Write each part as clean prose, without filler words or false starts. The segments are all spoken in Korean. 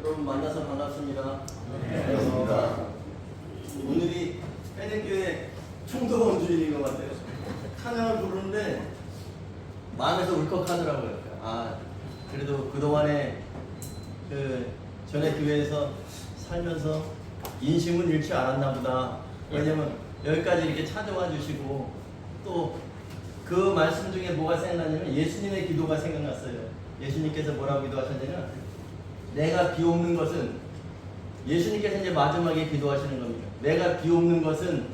여러분 만나서 반갑습니다. 네, 반갑습니다. 오늘이 해내교회 총동원 주일인 것 같아요. 찬양을 부르는데 마음에서 울컥하더라고요. 그래도 그동안에 전에 교회에서 살면서 인심을 잃지 않았나 보다. 왜냐면 여기까지 이렇게 찾아와 주시고 또 그 말씀 중에 뭐가 생각나냐면 예수님의 기도가 생각났어요. 예수님께서 뭐라고 기도하셨냐면 내가 비옵는 것은, 예수님께서 이제 마지막에 기도하시는 겁니다. 내가 비옵는 것은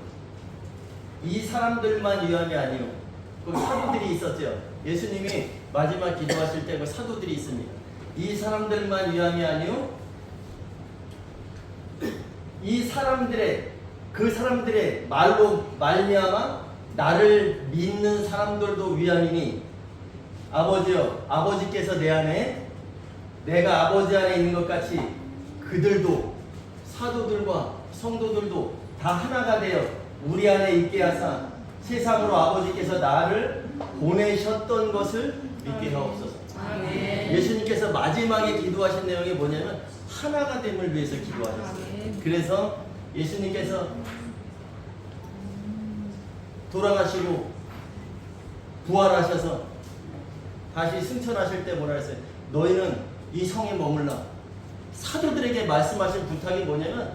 이 사람들만 위함이 아니요. 그 사도들이 있었죠. 예수님이 마지막 기도하실 때 그 사도들이 있습니다. 이 사람들만 위함이 아니요. 이 사람들의, 그 사람들의 말로 말미암아 나를 믿는 사람들도 위함이니 아버지여, 아버지께서 내 안에, 내가 아버지 안에 있는 것 같이 그들도, 사도들과 성도들도 다 하나가 되어 우리 안에 있게 하사 세상으로 아버지께서 나를 보내셨던 것을 믿게 하옵소서. 예수님께서 마지막에 기도하신 내용이 뭐냐면 하나가 됨을 위해서 기도하셨어요. 그래서 예수님께서 돌아가시고 부활하셔서 다시 승천하실 때 뭐라 했어요? 너희는 이 성에 머물라. 사도들에게 말씀하신 부탁이 뭐냐면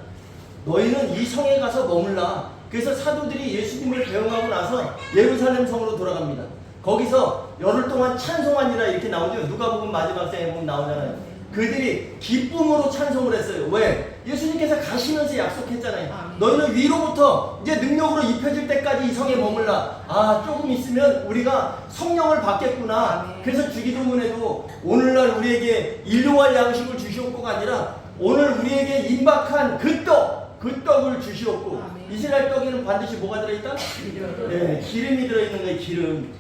너희는 이 성에 가서 머물라. 그래서 사도들이 예수님을 배웅하고 나서 예루살렘 성으로 돌아갑니다. 거기서 열흘 동안 찬송하니라 이렇게 나오죠. 누가복음 마지막 장에 보면 나오잖아요. 그들이 기쁨으로 찬송을 했어요. 왜? 예수님께서 가시면서 약속했잖아요. 너희는 위로부터 이제 능력으로 입혀질 때까지 이 성에 머물라. 조금 있으면 우리가 성령을 받겠구나. 그래서 주기도문에도 오늘날 우리에게 일용할 양식을 주시옵고가 아니라 오늘 우리에게 임박한 그 떡을 주시옵고. 이스라엘 떡에는 반드시 뭐가 들어있다? 네, 기름이 들어있는 거예요. 기름.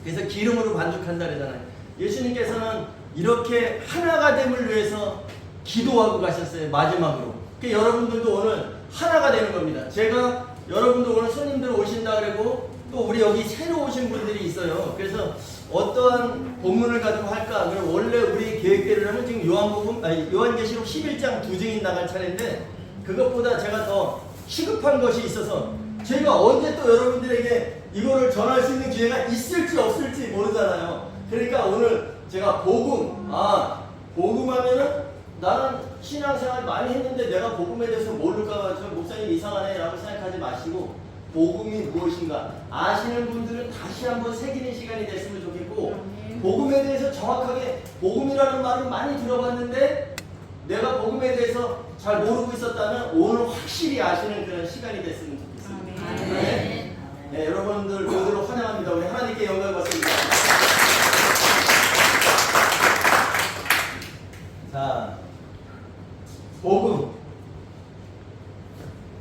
그래서 기름으로 반죽한다 그러잖아요. 예수님께서는 이렇게 하나가 됨을 위해서 기도하고 가셨어요. 마지막으로. 그러니까 여러분들도 오늘 하나가 되는 겁니다. 제가 여러분들 오늘 손님들 오신다 그러고 또 우리 여기 새로 오신 분들이 있어요. 그래서 어떠한 본문을 가지고 할까? 원래 우리 계획대로라면 지금 요한계시록 11장 2증인 나갈 차례인데 그것보다 제가 더 시급한 것이 있어서 제가 언제 또 여러분들에게 이거를 전할 수 있는 기회가 있을지 없을지 모르잖아요. 그러니까 오늘 제가 복음 하면은 나는 신앙생활 많이 했는데 내가 복음에 대해서 모를까, 저 목사님 이상하네 라고 생각하지 마시고 복음이 무엇인가 아시는 분들은 다시 한번 새기는 시간이 됐으면 좋겠고, 복음에 대해서 정확하게 복음이라는 말을 많이 들어봤는데 내가 복음에 대해서 잘 모르고 있었다면 오늘 확실히 아시는 그런 시간이 됐으면 좋겠습니다. 네, 여러분들 모두를 환영합니다. 우리 하나님께 영광을 받습니다. 자,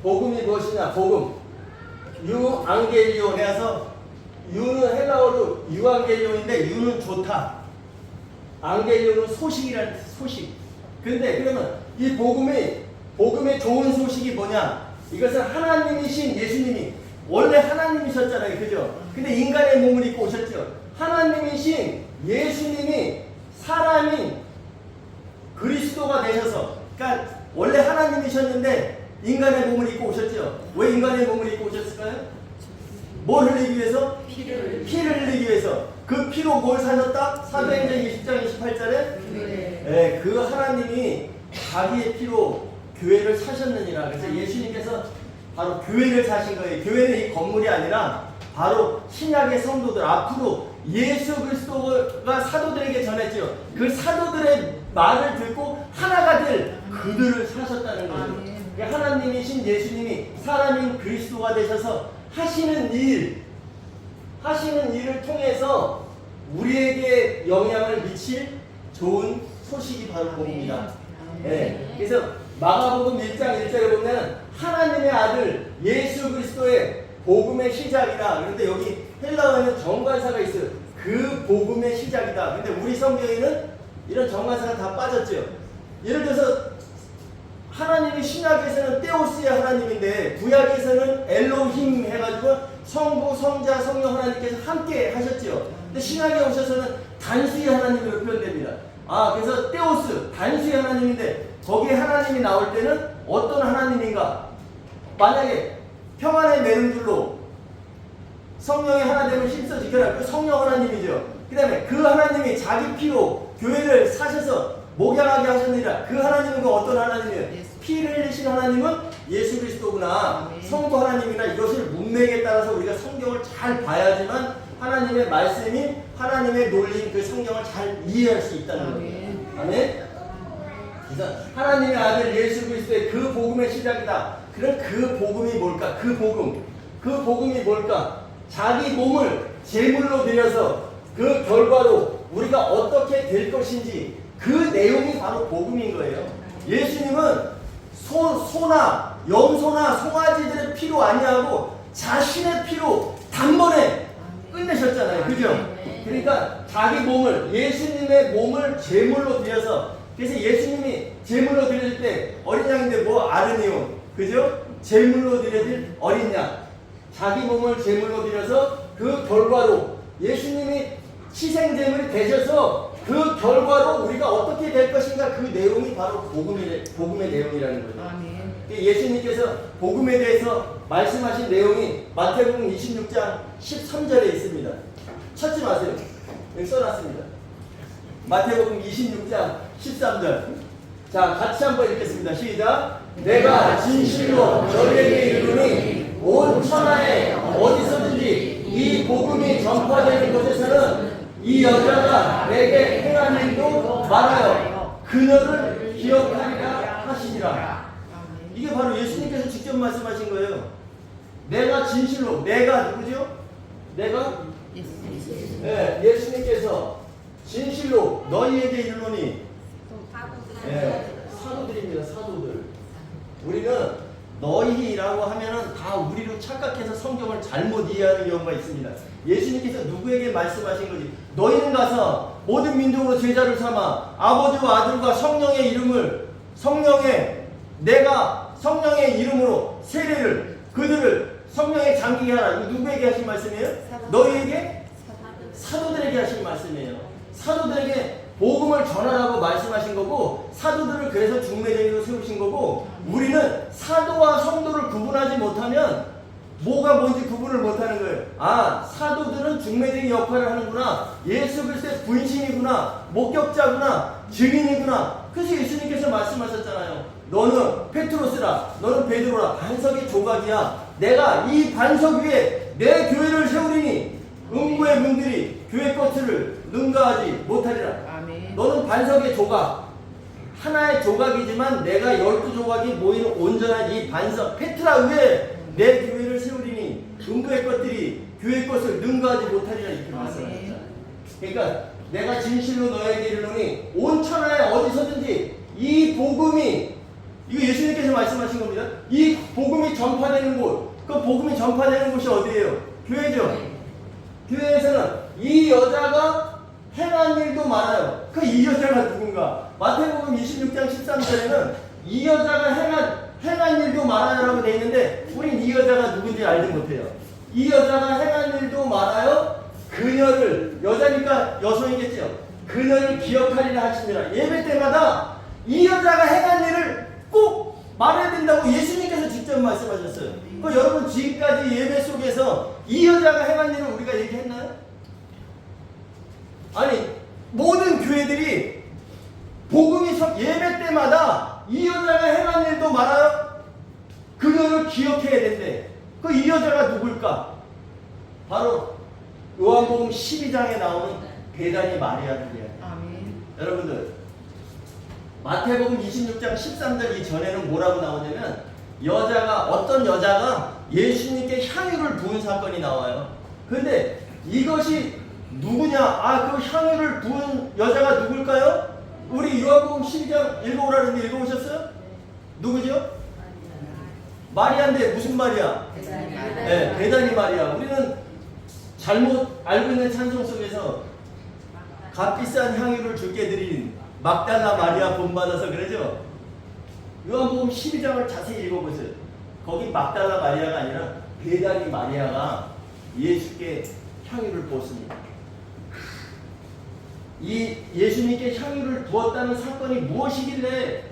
복음이 무엇이냐? 복음. 유앙겔리온 해서 유는 헬라어로 유앙겔리온인데 유는 좋다. 앙겔리온은 소식이라는 소식. 근데 그러면 이 복음의 좋은 소식이 뭐냐? 이것은 하나님이신 예수님이 원래 하나님이셨잖아요. 그죠? 근데 인간의 몸을 입고 오셨죠. 하나님이신 예수님이 사람인 그리스도가 되셔서, 그러니까 원래 하나님이셨는데 인간의 몸을 입고 오셨죠. 왜 인간의 몸을 입고 오셨을까요? 뭘 흘리기 위해서? 피를 흘리기 위해서. 그 피로 뭘 사셨다? 사도행전 20장 28절에 네, 그 하나님이 자기의 피로 교회를 사셨느니라. 그래서 예수님께서 바로 교회를 사신 거예요. 교회는 이 건물이 아니라 바로 신약의 성도들, 앞으로 예수 그리스도가 사도들에게 전했죠. 그 사도들의 말을 듣고 하나가 될 그들을 사셨다는 거죠. 하나님이신 예수님이 사람인 그리스도가 되셔서 하시는 일을 통해서 우리에게 영향을 미칠 좋은 소식이 바로 복음이다. 네. 그래서 마가복음 1장 1절에 보면 하나님의 아들 예수 그리스도의 복음의 시작이다. 그런데 여기 헬라어에는 정관사가 있어요. 그 복음의 시작이다. 근데 우리 성경에는 이런 정관사가 다 빠졌죠. 예를 들어서 하나님이 신약에서는 테오스의 하나님인데 구약에서는 엘로힘 해가지고 성부, 성자, 성령 하나님께서 함께 하셨죠. 근데 신약에 오셔서는 단수의 하나님으로 표현됩니다. 그래서 테오스, 단수의 하나님인데 거기에 하나님이 나올 때는 어떤 하나님인가? 만약에 평안의 매름줄로 성령의 하나됨을 힘써 지켜라. 그 성령 하나님이죠. 그 다음에 그 하나님이 자기 피로 교회를 사셔서 목양하게 하셨느니라. 그 하나님은 그 어떤 하나님이에요? 피를 흘리신 하나님은 예수 그리스도구나. 성도 하나님이나 이것을 문맥에 따라서 우리가 성경을 잘 봐야지만 하나님의 말씀이 하나님의 논리인 그 성경을 잘 이해할 수 있다는 겁니다. 아멘? 그래서 하나님의 아들 예수 그리스도의 그 복음의 시작이다. 그럼 그 복음이 뭘까? 그 복음이 뭘까? 자기 몸을 제물로 드려서 그 결과로 우리가 어떻게 될 것인지 그 내용이 바로 복음인 거예요. 예수님은 소나 염소나 송아지들의 피로 아니하고 자신의 피로 단번에 끝내셨잖아요. 그죠? 그러니까 자기 몸을, 예수님의 몸을 제물로 드려서, 그래서 예수님이 제물로 드릴 때 어린 양인데 뭐 아르니온, 그죠? 제물로 드려질 어린 양, 자기 몸을 제물로 드려서 그 결과로 예수님이 희생제물이 되셔서 그 결과로 우리가 어떻게 될 것인가, 그 내용이 바로 복음의 내용이라는 거죠. 예수님께서 복음에 대해서 말씀하신 내용이 마태복음 26장 13절에 있습니다. 찾지 마세요. 여기 써놨습니다. 마태복음 26장 13절. 자, 같이 한번 읽겠습니다. 시작. 내가 진실로 너희에게 이르노니 온 천하에 어디서든지 이 복음이 전파되는 곳에서는 이 여자가 내게 행한 일도 말하여 그녀를 기억하리라 하시니라. 이게 바로 예수님께서 직접 말씀하신 거예요. 내가 진실로, 내가 누구죠? 내가? 네, 예수님께서 진실로 너희에게 이르노니, 사도들입니다. 사도들. 우리는 너희라고 하면은 다 우리로 착각해서 성경을 잘못 이해하는 경우가 있습니다. 예수님께서 누구에게 말씀하신 거지? 너희는 가서 모든 민족으로 제자를 삼아 아버지와 아들과 성령의 이름을, 내가 성령의 이름으로 세례를, 그들을 성령에 잠기게 하라. 이거 누구에게 하신 말씀이에요? 너희에게? 사도들에게 하신 말씀이에요. 사도들에게 복음을 전하라고 말씀하신 거고, 사도들을 그래서 중매쟁이로 세우신 거고, 우리는 사도와 성도를 구분하지 못하면 뭐가 뭔지 구분을 못하는 거예요. 사도들은 중매쟁이 역할을 하는구나, 예수 그리스도의 분신이구나, 목격자구나, 증인이구나. 그래서 예수님께서 말씀하셨잖아요. 너는 페트로스라, 너는 베드로라, 반석의 조각이야. 내가 이 반석 위에 내 교회를 세우리니 음부의 문들이 교회 것을 능가하지 못하리라. 아멘. 너는 반석의 조각, 하나의 조각이지만 내가 12조각이 모이는 온전한 이 반석 페트라 위에 내 교회를 세우리니 음부의 것들이 교회 것을 능가하지 못하리라. 이렇게 말씀하셨잖아요. 그러니까 내가 진실로 너에게 이르노니 온 천하에 어디서든지 이 복음이, 이거 예수님께서 말씀하신 겁니다. 이 복음이 전파되는 곳, 그 복음이 전파되는 곳이 어디예요? 교회죠. 교회에서는 이 여자가 행한 일도 많아요. 그 이 여자가 누군가? 마태복음 26장 13절에는 이 여자가 행한 일도 많아요라고 되어 있는데, 우린 이 여자가 누군지 알지 못해요. 이 여자가 행한 일도 많아요. 그녀를, 여자니까 여성이겠죠. 그녀를 기억하리라 하시니라. 예배 때마다 이 여자가 행한 일을 꼭 말해야 된다고 예수님께서 직접 말씀하셨어요. 여러분 지금까지 예배 속에서 이 여자가 행한 일을 우리가 얘기했나요? 아니, 모든 교회들이 복음이 예배 때마다 이 여자가 행한 일도 말아요. 그녀를 기억해야 된대. 이 여자가 누굴까? 바로 요한복음 12장에 나오는 베다니 마리아들이에요. 여러분들, 마태복음 26장 13절 이전에는 뭐라고 나오냐면, 어떤 여자가 예수님께 향유를 부은 사건이 나와요. 근데 이것이 누구냐? 그 향유를 부은 여자가 누굴까요? 우리 요한복음 12장 읽어오라는데 읽어오셨어요? 누구죠? 마리아인데 무슨 마리아? 네, 베다니 마리아. 우리는 잘못 알고 있는 찬송 속에서 값비싼 향유를 주께 드린 막달라 마리아 본받아서 그러죠? 요한복음 12장을 자세히 읽어보세요. 거기 막달라 마리아가 아니라 베다니 마리아가 예수께 향유를 부었습니다. 이 예수님께 향유를 부었다는 사건이 무엇이길래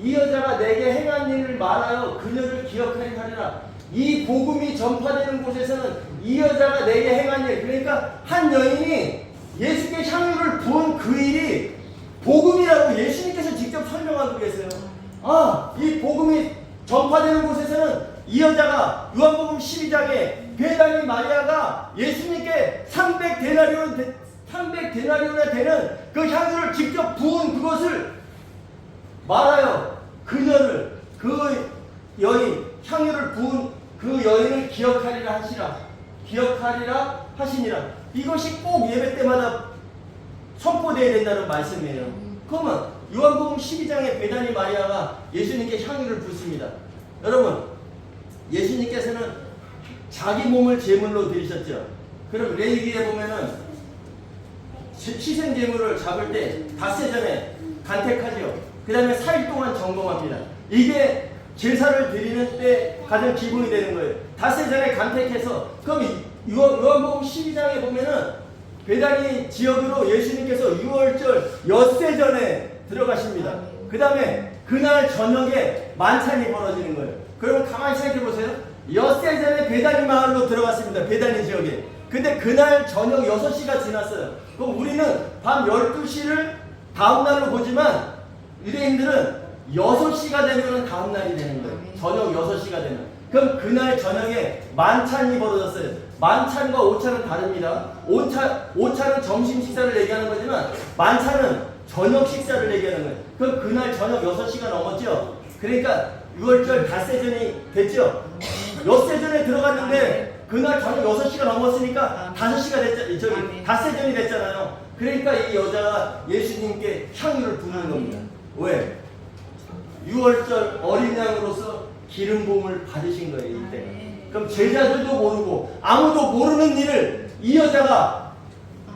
이 여자가 내게 행한 일을 말하여 그녀를 기억하리 하리라. 이 복음이 전파되는 곳에서는 이 여자가 내게 행한 일, 그러니까 한 여인이 예수께 향유를 부은 그 일이 복음이라고 예수님께서 직접 설명하고 계세요. 아, 이 복음이 전파되는 곳에서는 이 여자가 요한복음 12장에 베다니 마리아가 예수님께 300데나리온에 되는 그 향유를 직접 부은 그것을 말하여 그녀를, 그 여인, 향유를 부은 그 여인을 기억하리라 하시니라. 이것이 꼭 예배 때마다 선포되어야 된다는 말씀이에요. 그러면 요한복음 12장에 베다니 마리아가 예수님께 향유를 붓습니다. 여러분, 예수님께서는 자기 몸을 제물로 드리셨죠. 그럼 레위기에 보면은 희생 제물을 잡을 때 닷새 전에 간택하죠. 그 다음에 4일 동안 점검합니다. 이게 제사를 드리는 때 가장 기본이 되는 거예요. 닷새 전에 간택해서, 그럼 요한복음 12장에 보면은 베다니 지역으로 예수님께서 6월절 엿새 전에 들어가십니다. 그 다음에 그날 저녁에 만찬이 벌어지는 거예요. 그러면 가만히 생각해 보세요. 엿새 전에 베다니 마을로 들어갔습니다. 베다니 지역에. 근데 그날 저녁 6시가 지났어요. 그럼 우리는 밤 12시를 다음날로 보지만 유대인들은 6시가 되면 다음날이 되는 거예요. 저녁 6시가 되면. 그럼 그날 저녁에 만찬이 벌어졌어요. 만찬과 오찬은 다릅니다. 오찬은 점심 식사를 얘기하는 거지만 만찬은 저녁 식사를 얘기하는 거예요. 그럼 그날 저녁 6시가 넘었죠. 그러니까 6월절 닷새 전이 됐죠. 엿새 전에 들어갔는데 그날 저녁 6시가 넘었으니까 5시가 됐잖아요. 닷새 전이 됐잖아요. 그러니까 이 여자가 예수님께 향유를 붓는 겁니다. 왜? 6월절 어린 양으로서 기름 부음을 받으신 거예요, 이때. 그럼 제자들도 모르고 아무도 모르는 일을 이 여자가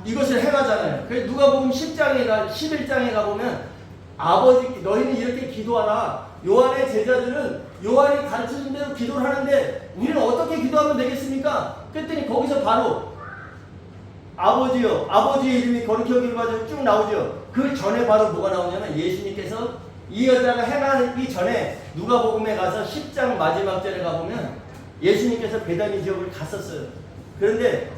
이것을 해가잖아요. 그래서 누가복음 11장에 가보면 아버지 너희는 이렇게 기도하라. 요한의 제자들은 요한이 가르쳐준 대로 기도를 하는데 우리는 어떻게 기도하면 되겠습니까? 그랬더니 거기서 바로 아버지요, 아버지의 이름이 거룩히 여기를 가지고 쭉 나오죠. 그 전에 바로 뭐가 나오냐면 예수님께서 이 여자가 행하기 전에 누가복음에 가서 10장 마지막 절에 가보면 예수님께서 베다니 지역을 갔었어요. 그런데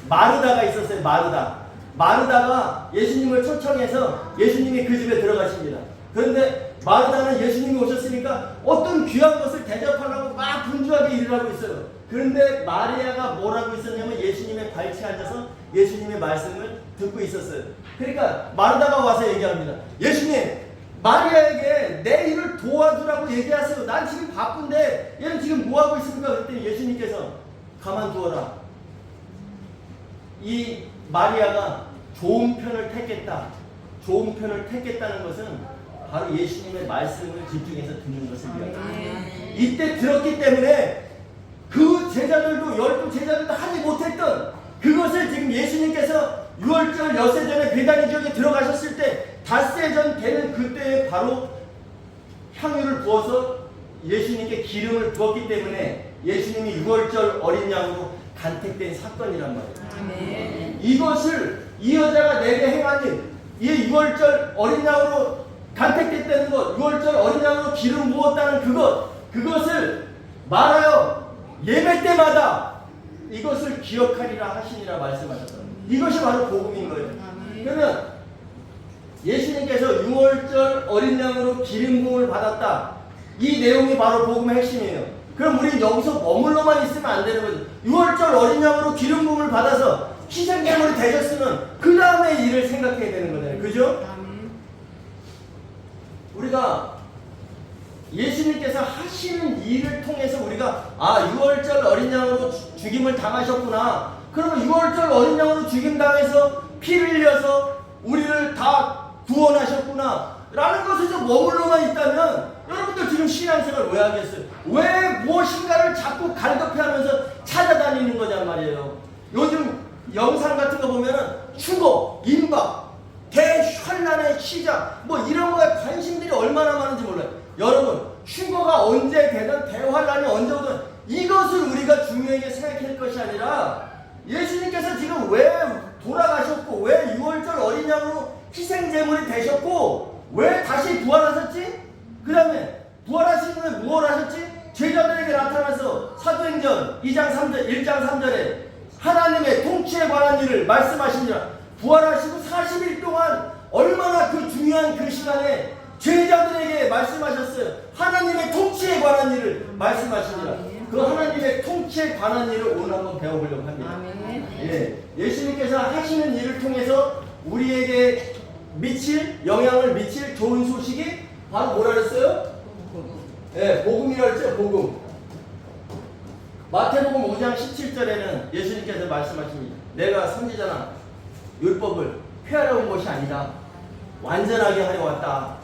마르다가 있었어요. 마르다가 예수님을 초청해서 예수님이 그 집에 들어가십니다. 그런데 마르다는 예수님이 오셨으니까 어떤 귀한 것을 대접하려고 막 분주하게 일을 하고 있어요. 그런데 마리아가 뭐라고 있었냐면 예수님의 발치에 앉아서 예수님의 말씀을 듣고 있었어요. 그러니까 마르다가 와서 얘기합니다. 예수님, 마리아에게 내 일을 도와주라고 얘기하세요. 난 지금 바쁜데 얘는 지금 뭐하고 있습니까? 그랬더니 예수님께서 가만두어라. 이 마리아가 좋은 편을 택했다는 것은 바로 예수님의 말씀을 집중해서 듣는 것을 이야기합니다. 이때 들었기 때문에 그 제자들도 12제자들도 하지 못했던 그것을 지금 예수님께서 6월절 엿새 전에 베다니 지역에 들어가셨을 때 닷새 전 되는 그때에 바로 향유를 부어서 예수님께 기름을 부었기 때문에 예수님이 6월절 어린 양으로 간택된 사건이란 말이에요. 이것을 이 여자가 내게 행한 일, 이 6월절 어린 양으로 간택됐다는 것, 6월절 어린 양으로 기름 부었다는 그것을 말하여 예배 때마다 이것을 기억하리라 하시니라 말씀하셨다. 이것이 바로 복음인 거예요. 그러면 예수님께서 6월절 어린 양으로 기름 부음을 받았다. 이 내용이 바로 복음의 핵심이에요. 그럼 우리는 여기서 머물러만 있으면 안 되는 거죠. 6월절 어린 양으로 기름 부음을 받아서 희생제물이 되셨으면 그 다음에 일을 생각해야 되는 거잖아요. 그죠? 우리가 예수님께서 하시는 일을 통해서 우리가 6월절 어린 양으로 죽임을 당하셨구나. 그러면 6월절 어린 양으로 죽임 당해서 피를 흘려서 우리를 다 구원하셨구나 라는 것에서 머물러만 있다면 여러분들 지금 신앙생활 왜 하겠어요? 왜 무엇인가를 자꾸 갈급해하면서 찾아다니는 거냔 말이에요. 요즘 영상 같은 거 보면은 추고, 임박, 대환란의 시작 뭐 이런 거에 관심들이 얼마나 많은지 몰라요. 여러분, 휴거가 언제 되든 대환란이 언제 오든 이것을 우리가 중요하게 생각할 것이 아니라 예수님께서 지금 왜 돌아가셨고 왜 6월절 어린 양으로 통치에 관한 일을 말씀하시니라. 부활하시고 40일 동안 얼마나 그 중요한 그 시간에 제자들에게 말씀하셨어요. 하나님의 통치에 관한 일을 말씀하시니라. 그 하나님의 통치에 관한 일을 오늘 한번 배워보려고 합니다. 예, 예수님께서 하시는 일을 통해서 우리에게 영향을 미칠 좋은 소식이 바로 뭐라 그랬어요? 예, 복음이라 했죠. 복음. 마태복음 5장 17절에는 예수님께서 말씀하십니다. 내가 선지자나 율법을 폐하러 온 것이 아니다. 완전하게 하려 왔다.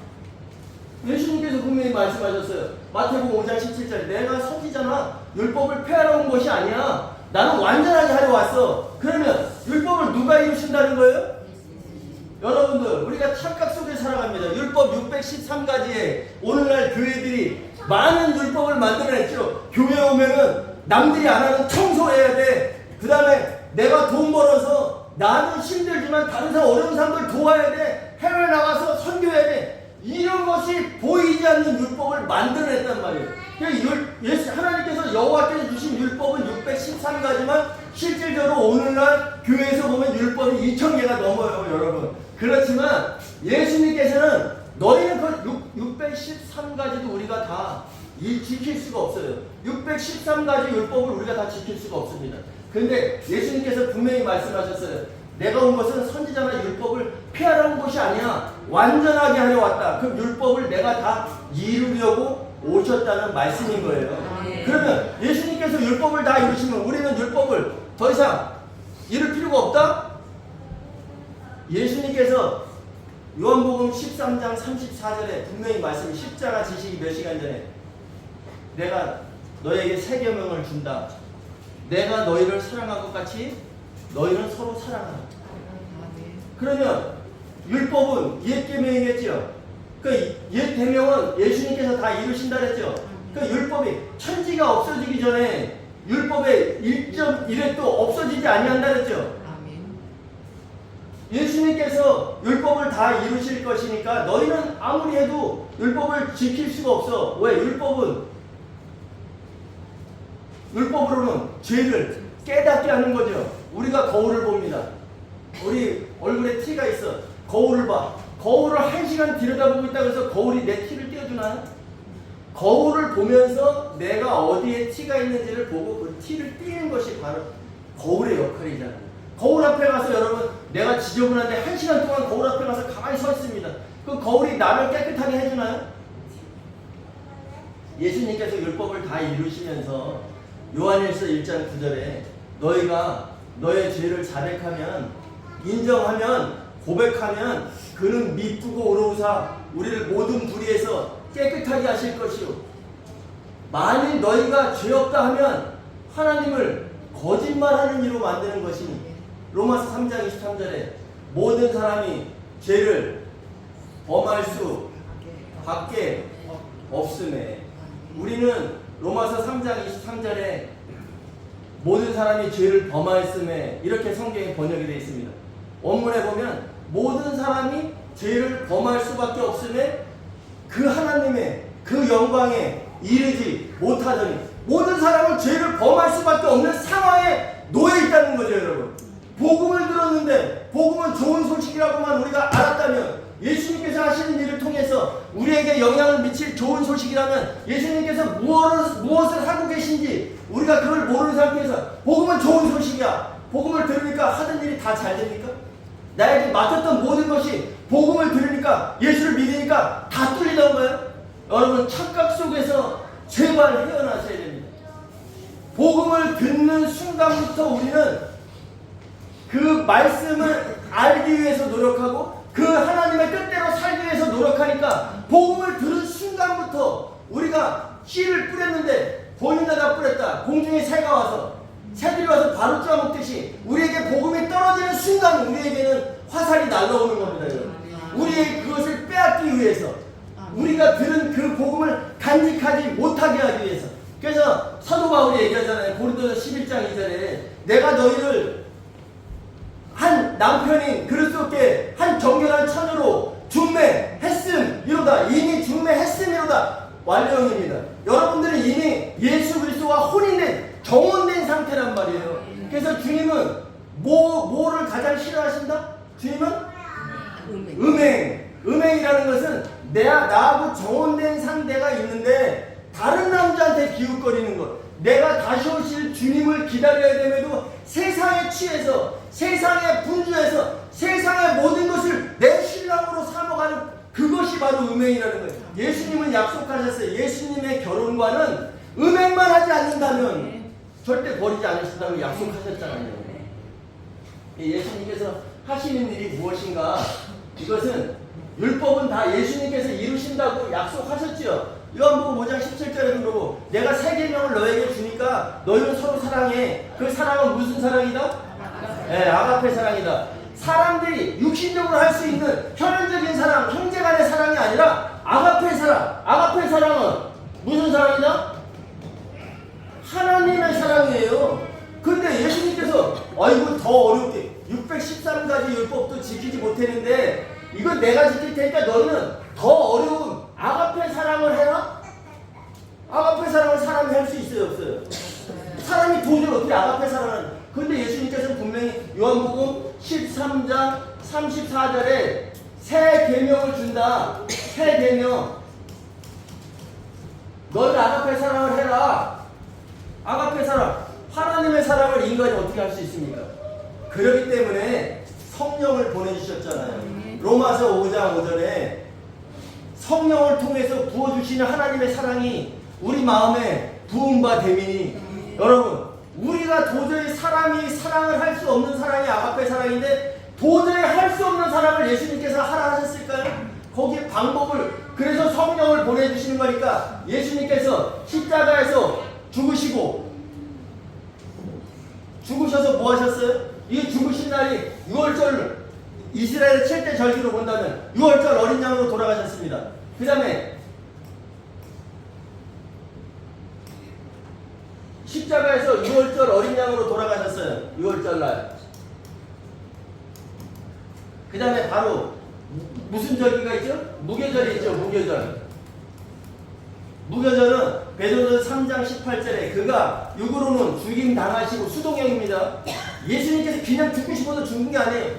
예수님께서 분명히 말씀하셨어요. 마태복음 5장 17절에 내가 선지자나 율법을 폐하러 온 것이 아니야. 나는 완전하게 하려 왔어. 그러면 율법을 누가 이루신다는 거예요? 여러분들, 우리가 착각 속에 살아갑니다. 율법 613가지에 오늘날 교회들이 많은 율법을 만들어냈죠. 교회 오면은 남들이 안 하는 청소해야 돼. 그 다음에 내가 돈 벌어서 나는 힘들지만 다른 사람 어려운 사람들 도와야 돼. 해외 나가서 선교해야 돼. 이런 것이 보이지 않는 율법을 만들어냈단 말이에요. 하나님께서 여호와께서 주신 율법은 613가지만 실질적으로 오늘날 교회에서 보면 율법이 2000개가 넘어요, 여러분. 그렇지만 예수님께서는 너희는 그 613가지도 우리가 다 지킬 수가 없어요. 613가지 율법을 우리가 다 지킬 수가 없습니다. 근데 예수님께서 분명히 말씀하셨어요. 내가 온 것은 선지자나 율법을 폐하러 온 것이 아니야. 완전하게 하려 왔다. 그럼 율법을 내가 다 이루려고 오셨다는 말씀인 거예요. 그러면 예수님께서 율법을 다 이루시면 우리는 율법을 더 이상 이룰 필요가 없다? 예수님께서 요한복음 13장 34절에 분명히 말씀이 십자가 지시기 몇 시간 전에 내가 너에게 새 계명을 준다. 내가 너희를 사랑한 것 같이 너희는 서로 사랑하라. 그러면 율법은 옛 계명이겠죠. 그 옛 계명은 예수님께서 다 이루신다 그랬죠. 그 율법이 천지가 없어지기 전에 율법의 1.1획도 없어지지 아니한다 그랬죠. 예수님께서 율법을 다 이루실 것이니까 너희는 아무리 해도 율법을 지킬 수가 없어. 왜? 율법으로는 죄를 깨닫게 하는 거죠. 우리가 거울을 봅니다. 우리 얼굴에 티가 있어. 거울을 봐. 거울을 1시간 들여다보고 있다고 해서 거울이 내 티를 떼어주나요? 거울을 보면서 내가 어디에 티가 있는지를 보고 그 티를 띄는 것이 바로 거울의 역할이잖아요. 거울 앞에 가서 여러분, 내가 지저분한데 1시간 동안 거울 앞에 가서 가만히 서 있습니다. 그 거울이 나를 깨끗하게 해주나요? 예수님께서 율법을 다 이루시면서 요한일서 1장 9절에 너희가 너의 죄를 자백하면, 인정하면, 고백하면 그는 미쁘고 오로우사 우리를 모든 불의에서 깨끗하게 하실 것이요. 만일 너희가 죄 없다 하면 하나님을 거짓말하는 이로 만드는 것이니. 로마서 3장 23절에 모든 사람이 죄를 범할 수 밖에 없음에, 우리는 로마서 3장 23절에 모든 사람이 죄를 범하였음에 이렇게 성경에 번역이 되어 있습니다. 원문에 보면 모든 사람이 죄를 범할 수밖에 없음에 그 하나님의 그 영광에 이르지 못하더니, 모든 사람은 죄를 범할 수밖에 없는 상황에 놓여 있다는 거죠, 여러분. 복음을 들었는데 복음은 좋은 소식이라고만 우리가 알았다면, 예수님께서 하시는 일을 통해서 우리에게 영향을 미칠 좋은 소식이라면 예수님께서 무엇을 하고 계신지 우리가 그걸 모르는 상태에서 복음은 좋은 소식이야. 복음을 들으니까 하던 일이 다 잘 됩니까? 나에게 맡았던 모든 것이 복음을 들으니까, 예수를 믿으니까 다 뚫리던가요? 여러분, 착각 속에서 제발 헤어나셔야 됩니다. 복음을 듣는 순간부터 우리는 그 말씀을 알기 위해서 노력하고 그 하나님의 뜻대로 살기 위해서 노력하니까, 복음을 들은 순간부터 우리가 씨를 뿌렸는데 본인에다 뿌렸다. 공중에 새가 와서, 새들이 와서 바로 쪼아먹듯이 우리에게 복음이 떨어지는 순간 우리에게는 화살이 날라오는 겁니다, 여러분. 우리의 그것을 빼앗기 위해서, 우리가 들은 그 복음을 간직하지 못하게 하기 위해서. 그래서 사도 바울이 얘기하잖아요. 고린도서 11장 2절에 내가 너희를 한 남편인 그리스도께 한 정결한 처녀로 중매했음 이로다. 이미 중매했음 이로다. 완료형입니다. 여러분들은 이미 예수 그리스도와 혼인된, 정혼된 상태란 말이에요. 그래서 주님은 뭐를 가장 싫어하신다? 주님은 음행이라는 것은 나하고 정혼된 상대가 있는데 다른 남자한테 기웃거리는 것. 내가 다시 오실 주님을 기다려야 됨에도 세상에 취해서, 세상에 분주해서, 세상의 모든 것을 내 신랑으로 삼아가는 그것이 바로 음행이라는 거예요. 예수님은 약속하셨어요. 예수님의 결혼과는 음행만 하지 않는다면 절대 버리지 않으신다고 약속하셨잖아요. 예수님께서 하시는 일이 무엇인가? 이것은 율법은 다 예수님께서 이루신다고 약속하셨지요. 요한복음 5장 17절에 그러고 내가 새 계명을 너에게 주니까 너희는 서로 사랑해. 그 사랑은 무슨 사랑이다? 네, 아가페 사랑이다. 사람들이 육신적으로 할 수 있는 혈연적인 사랑, 형제간의 사랑이 아니라 아가페 사랑. 아가페 사랑은 무슨 사랑이다? 하나님의 사랑이에요. 근데 예수님께서 이거 더 어렵게 613가지 율법도 지키지 못했는데 이건 내가 지킬 테니까 너희는 더 어려운 아가페 사랑을 해라? 아가페 사랑을 사람이 할 수 있어요, 없어요? 사람이 도저히 어떻게 아가페 사랑을 하는? 근데 예수님께서는 분명히 요한복음 13장 34절에 새 계명을 준다. 새 계명. 너희는 아가페 사랑을 해라. 아가페 사랑. 하나님의 사랑을 인간이 어떻게 할 수 있습니까? 그렇기 때문에 성령을 보내주셨잖아요. 로마서 5장 5절에 성령을 통해서 부어주시는 하나님의 사랑이 우리 마음에 부음바 되미니 여러분 우리가 도저히 사람이 사랑을 할 수 없는 사랑이 아가페 사랑인데 도저히 할 수 없는 사랑을 예수님께서 하라 하셨을까요? 거기에 방법을 그래서 성령을 보내주시는 거니까 예수님께서 십자가에서 죽으셔서 뭐 하셨어요? 이 죽으신 날이 6월절 이스라엘 7대 절기로 본다면 6월절 어린 양으로 돌아가셨습니다. 그 다음에 십자가에서 6월절 어린 양으로 돌아가셨어요. 6월절 날. 그 다음에 바로 무슨 절기가 있죠? 무교절이 있죠. 무교절은 베드로전 3장 18절에 그가 육으로는 죽임 당하시고 수동형입니다. 예수님께서 그냥 죽고 싶어서 죽은 게 아니에요.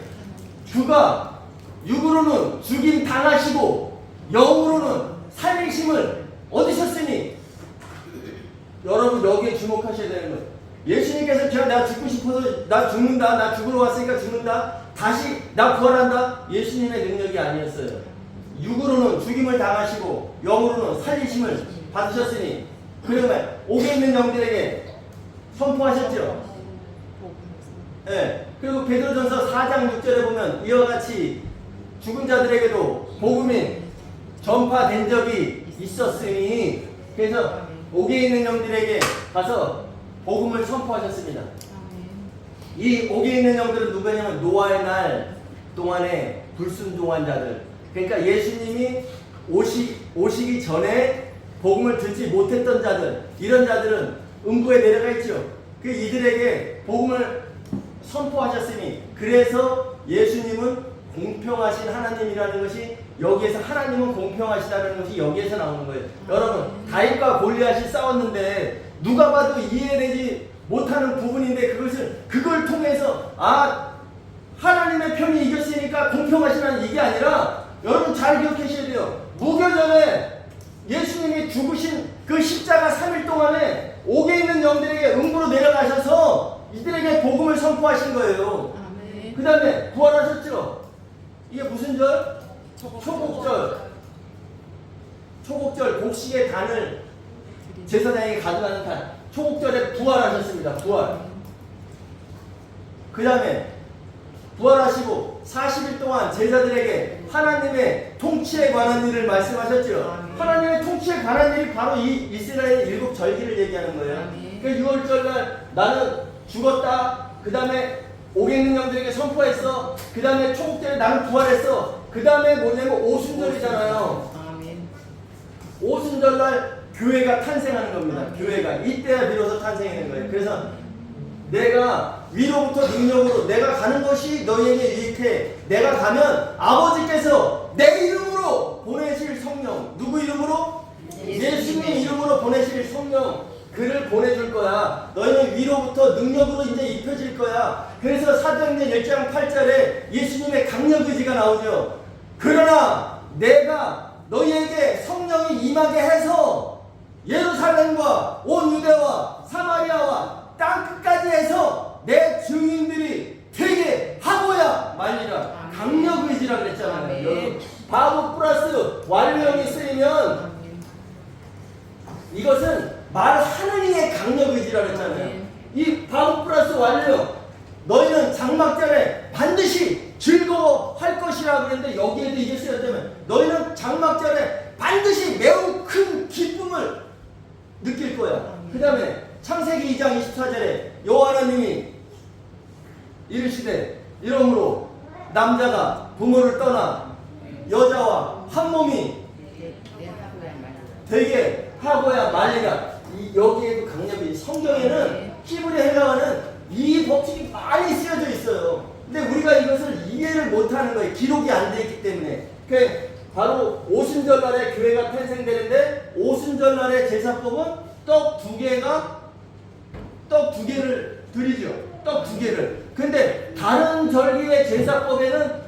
그가 육으로는 죽임 당하시고 영으로는 살리심을 얻으셨으니 여러분 여기에 주목하셔야 되는 거예요. 예수님께서 그냥 나 죽고 싶어서 나 죽는다, 나 죽으러 왔으니까 죽는다, 다시 나 부활한다. 예수님의 능력이 아니었어요. 육으로는 죽임을 당하시고 영으로는 살리심을 받으셨으니 그러면 옥에 있는 영들에게 선포하셨죠. 네. 그리고 베드로전서 4장 6절에 보면 이와 같이 죽은 자들에게도 복음이 전파된 적이 있었으니 그래서 옥에 있는 영들에게 가서 복음을 선포하셨습니다. 이 옥에 있는 영들은 누구냐면 노아의 날 동안에 불순종한 자들. 그러니까 예수님이 오시기 전에 복음을 듣지 못했던 자들, 이런 자들은 음부에 내려가 있죠. 그 이들에게 복음을 선포하셨으니 그래서 예수님은 공평하신 하나님이라는 것이 여기에서 하나님은 공평하시다는 것이 여기에서 나오는 거예요. 여러분 다윗과 골리앗이 싸웠는데 누가 봐도 이해되지 못하는 부분인데 그걸 통해서 하나님의 편이 이겼으니까 공평하시다는 이게 아니라 여러분 잘 기억하셔야 돼요. 무교전에 예수님이 죽으신 그 십자가 3일 동안에 옥에 있는 영들에게 음부로 내려가셔서 이들에게 복음을 선포하신 거예요. 그 다음에 부활하셨죠. 이게 무슨 절? 초곡절 곡식의 단을 제사장에게 가져가는 단. 초곡절에 부활하셨습니다. 부활. 그 다음에 부활하시고 40일 동안 제자들에게 하나님의 통치에 관한 일을 말씀하셨죠. 하나님의 통치에 관한 일이 바로 이 이스라엘 7 절기를 얘기하는 거예요. 그러니까 6월절날 나는 죽었다. 그 다음에 옥에 있는 영들에게 선포했어. 그 다음에 초국절에 나는 부활했어. 그 다음에 뭐냐면 오순절이잖아요. 오순절날 교회가 탄생하는 겁니다. 교회가 이때야 비로소 탄생하는 거예요. 그래서 내가 위로부터 능력으로 내가 가는 것이 너희에게 유익해. 내가 가면 아버지께서 내 이름으로 보내실 성령. 누구 이름으로? 예수님 이름으로 보내실 성령. 그를 보내줄 거야. 너희는 위로부터 능력으로 이제 입혀질 거야. 그래서 사도행전 1장 8절에 예수님의 강력 의지가 나오죠. 그러나 내가 너희에게 성령이 임하게 해서 예루살렘과 온 유대와 사마리아와 땅끝까지 해서 내 증인들이 되게 하고야 말리라. 강력 의지라 그랬잖아요. 여러분, 바보 플러스 완료형이 쓰이면 이것은 말하는 이의 강력 의지라 그랬잖아요. 이 바보 플러스 완료형, 너희는 장막절에 반드시 즐거워할 것이라 그랬는데 여기에도 이게 쓰였다면 너희는 장막절에 반드시 매우 큰 기쁨을 느낄 거야. 그 다음에 창세기 2장 24절에 여호와 하나님이 이르시되 이러므로 남자가 부모를 떠나 여자와 한 몸이 되게 하고야 말리라. 여기에도 강력이, 성경에는 히브리 헬라어는 이 법칙이 많이 쓰여져 있어요. 근데 우리가 이것을 이해를 못하는 거예요. 기록이 안 돼 있기 때문에. 바로 오순절날에 교회가 탄생되는데 오순절날의 제사법은 떡 두 개를 드리죠. 떡 두 개를. 근데 다른 절기의 제사법에는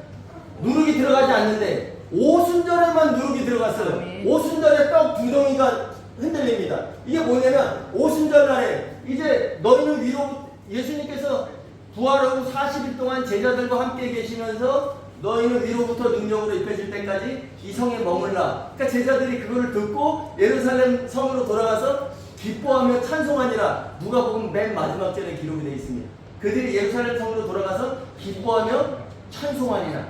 누룩이 들어가지 않는데 오순절에만 누룩이 들어갔어요. 오순절에 떡 두 덩이가 흔들립니다. 이게 뭐냐면 오순절날에 이제 너희는 위로, 예수님께서 부활하고 40일 동안 제자들과 함께 계시면서 너희는 위로부터 능력으로 입혀질 때까지 이 성에 머물라. 그러니까 제자들이 그거를 듣고 예루살렘 성으로 돌아가서 기뻐하며 찬송하니라. 누가복음 맨 마지막 절에 기록이 되어 있습니다. 그들이 예루살렘 성으로 돌아가서 기뻐하며 찬송하니라.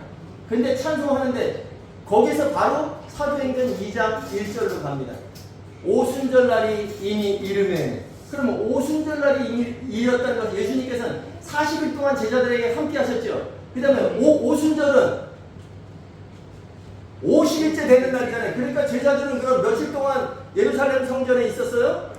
근데 찬송하는데 거기서 바로 사도행전 2장 1절로 갑니다. 오순절날이 이미 이르매. 그러면 오순절날이 이미 이르렀다는 것은 예수님께서는 40일 동안 제자들에게 함께 하셨죠. 그 다음에 오순절은 50일째 되는 날이잖아요. 그러니까 제자들은 그럼 며칠 동안 예루살렘 성전에 있었어요?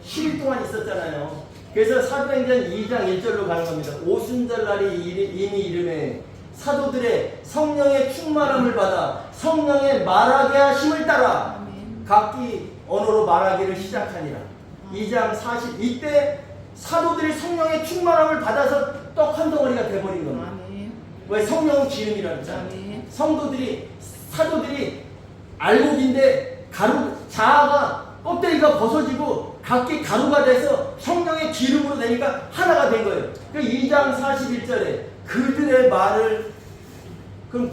10일 동안 있었잖아요. 그래서 사도행전 2장 1절로 가는 겁니다. 오순절날이 이미 이르매 사도들의 성령의 충만함을 받아 성령의 말하게 하심을 따라 각기 언어로 말하기를 시작하니라. 2장 40, 이때 사도들이 성령의 충만함을 받아서 떡 한 덩어리가 돼버린 겁니다. 왜? 성령은 기름이라고 했잖아요. 사도들이 알곡인데 자아가 껍데기가 벗어지고 각기 가루가 돼서 성령의 기름으로 되니까 하나가 된 거예요. 그러니까 2장 41절에 그들의 말을, 그럼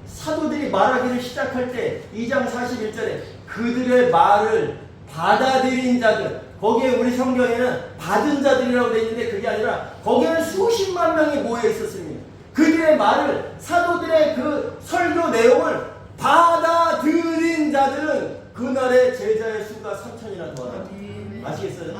사도들이 말하기를 시작할 때 2장 41절에 그들의 말을 받아들인 자들, 거기에 우리 성경에는 받은 자들이라고 되어 있는데 그게 아니라 거기에는 수십만 명이 모여 있었습니다. 그들의 말을, 사도들의 그 설교 내용을 받아들인 자들은 그날의 제자의 수가 3천이나 더하다. 아시겠어요?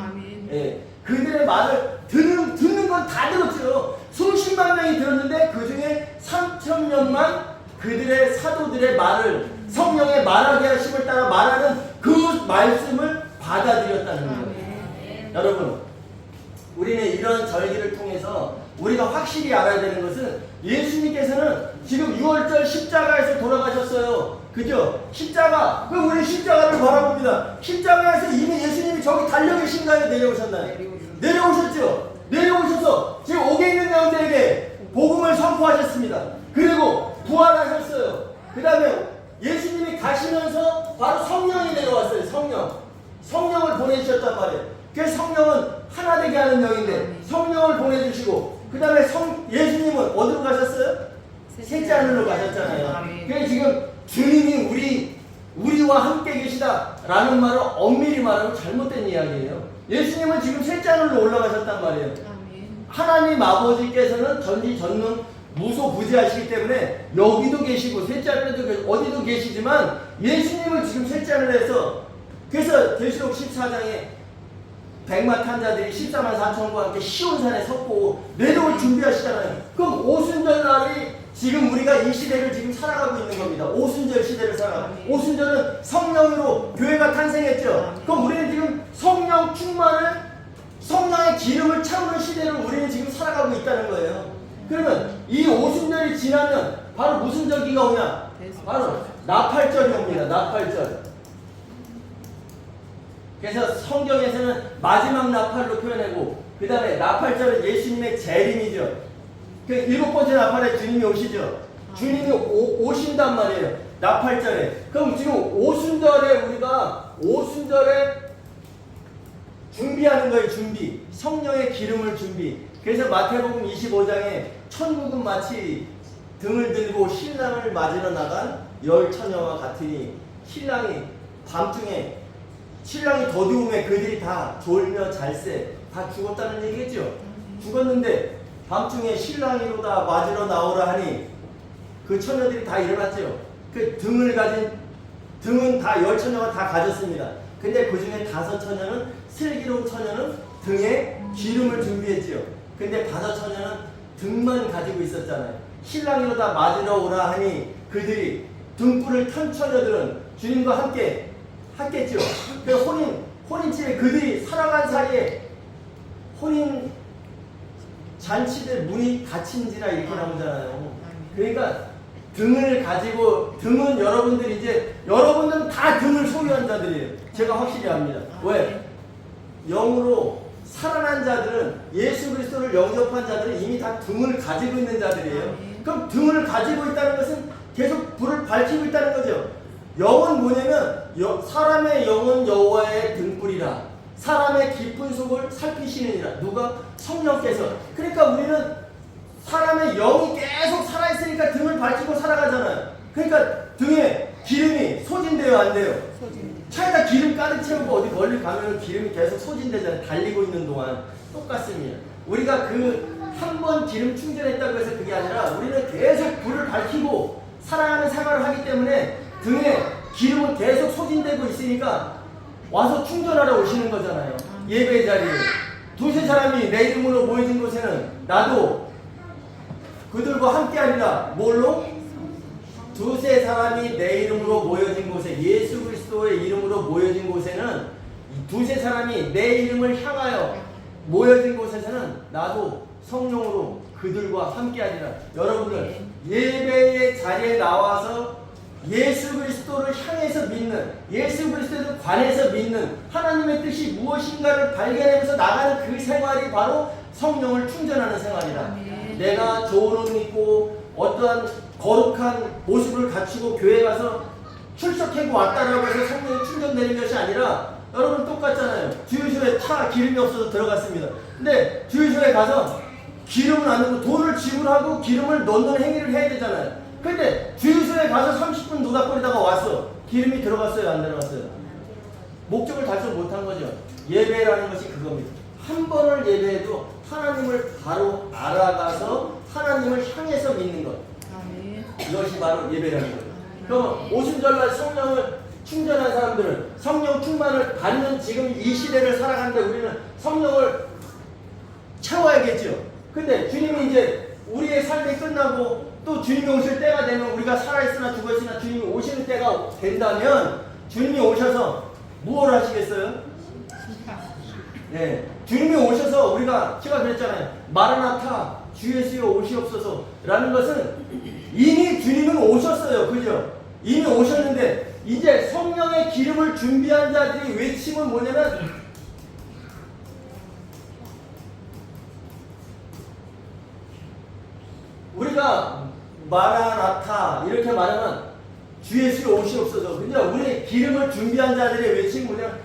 예. 그들의 말을 듣는 건 다 들었죠. 수십만 명이 들었는데 그 중에 3천 명만 그들의 사도들의 말을, 성령의 말하게 하심을 따라 말하는 그 말씀을 받아들였다는 거예요. 여러분, 우리는 이런 절기를 통해서 우리가 확실히 알아야 되는 것은 예수님께서는 지금 6월절 십자가에서 돌아가셨어요. 그죠? 십자가, 그럼 우리 십자가를 바라봅니다. 십자가에서 이미 예수님이 저기 달려 계신가요? 내려오셨나요? 내려오셨죠? 내려오셔서 지금 옥에 있는 자들에게 복음을 선포하셨습니다. 그리고 부활하셨어요. 그 다음에 예수님이 가시면서 바로 성령이 내려왔어요. 성령을 보내주셨단 말이에요. 그래서 성령은 하나 되게 하는 영인데 성령을 보내주시고, 그 다음에 예수님은 어디로 가셨어요? 셋째 하늘로 가셨잖아요. 그래서 지금 주님이 우리와 함께 계시다라는 말을 엄밀히 말하면 잘못된 이야기예요. 예수님은 지금 셋째 하늘로 올라가셨단 말이에요. 하나님 아버지께서는 전지전능 무소부지하시기 때문에 여기도 계시고 셋째 하늘에도 어디도 계시지만 예수님은 지금 셋째 하늘에서, 그래서 계시록 14장에 백마 탄자들이 14만 4천과 함께 시온산에 섰고 내려올 준비하시잖아요. 그럼 오순절날이 지금 우리가 이 시대를 지금 살아가고 있는 겁니다. 오순절 시대를 살아가고, 오순절은 성령으로 교회가 탄생했죠. 그럼 우리는 지금 성령 충만을, 성령의 기름을 채우는 시대를 우리는 지금 살아가고 있다는 거예요. 그러면 이 오순절이 지나면 바로 무슨 절기가 오냐? 바로 나팔절이 옵니다. 나팔절. 그래서 성경에서는 마지막 나팔로 표현하고 그 다음에 나팔절은 예수님의 재림이죠. 그 7번째 나팔에 주님이 오시죠. 주님이 오신단 말이에요. 나팔절에. 그럼 지금 오순절에 우리가 오순절에 준비하는 거예요. 준비. 성령의 기름을 준비. 그래서 마태복음 25장에 천국은 마치 등을 들고 신랑을 맞으러 나간 열 처녀와 같으니 신랑이 밤중에 신랑이 더디움에 그들이 다 졸며 잘새 다 죽었다는 얘기겠죠. 죽었는데 밤중에 신랑이로다 맞으러 나오라 하니 그 처녀들이 다 일어났죠. 그 등을 가진 등은 다 열 처녀가 다 가졌습니다. 근데 그 중에 5 처녀는 슬기로운 처녀는 등에 기름을 준비했지요. 근데 5 처녀는 등만 가지고 있었잖아요. 신랑이로다 맞으러 오라 하니 그들이 등불을 켠 처녀들은 주님과 함께 했겠죠. 그 혼인집에 그들이 살아간 사이에 혼인 잔치들 문이 닫힌지라 이렇게 나오잖아요. 그러니까 등을 가지고 등은 여러분들은 다 등을 소유한 자들이에요. 제가 확실히 압니다. 왜? 영으로 살아난 자들은 예수 그리스도를 영접한 자들은 이미 다 등을 가지고 있는 자들이에요. 그럼 등을 가지고 있다는 것은 계속 불을 밝히고 있다는 거죠. 영은 뭐냐면 사람의 영은 여호와의 등불이라 사람의 깊은 속을 살피시느니라. 누가? 성령께서. 그러니까 우리는 사람의 영이 계속 살아있으니까 등을 밝히고 살아가잖아요. 그러니까 등에 기름이 소진돼요, 안 돼요? 차에다 기름 가득 채우고 어디 멀리 가면 기름이 계속 소진되잖아요. 달리고 있는 동안. 똑같습니다. 우리가 그 한 번 기름 충전했다고 해서 그게 아니라 우리는 계속 불을 밝히고 살아가는 생활을 하기 때문에 등에 기름은 계속 소진되고 있으니까 와서 충전하러 오시는 거잖아요. 예배 자리에. 2-3 사람이 내 이름으로 모여진 곳에는 나도 그들과 함께 하리라. 뭘로? 2-3 사람이 내 이름으로 모여진 곳에 예수 그리스도의 이름으로 모여진 곳에는 2-3 사람이 내 이름을 향하여 모여진 곳에서는 나도 성령으로 그들과 함께 하리라. 여러분들 예배의 자리에 나와서 예수 그리스도를 향해서 믿는 예수 그리스도를 관해서 믿는 하나님의 뜻이 무엇인가를 발견하면서 나가는 그 생활이 바로 성령을 충전하는 생활이다. 내가 좋은 옷 입고 어떠한 거룩한 모습을 갖추고 교회 가서 출석하고 왔다라고 해서 성령이 충전되는 것이 아니라 여러분 똑같잖아요. 주유소에 차 기름이 없어서 들어갔습니다. 근데 주유소에 가서 기름을 안 넣고 돈을 지불하고 기름을 넣는 행위를 해야 되잖아요. 근데 주유소에 가서 30분 노닥거리다가 왔어. 기름이 들어갔어요, 안 들어갔어요? 목적을 달성 못한 거죠. 예배라는 것이 그겁니다. 한 번을 예배해도 하나님을 바로 알아가서 하나님을 향해서 믿는 것. 이것이 바로 예배라는 거예요. 그럼 오순절날 성령을 충전한 사람들은 성령 충만을 받는 지금 이 시대를 살아가는데 우리는 성령을 채워야겠죠. 근데 주님이 이제 우리의 삶이 끝나고 또 주님이 오실 때가 되면 우리가 살아있으나 죽어있으나 주님이 오시는 때가 된다면 주님이 오셔서 무엇을 하시겠어요? 네, 주님이 오셔서 우리가 제가 그랬잖아요. 마라나타 주 예수여 오시옵소서 라는 것은 이미 주님은 오셨어요. 그죠? 이미 오셨는데 이제 성령의 기름을 준비한 자들이 외침은 뭐냐면 우리가 마라나타 이렇게 말하면 주 예수여 오시옵소서. 근데 우리 기름을 준비한 자들의 외침은 뭐냐면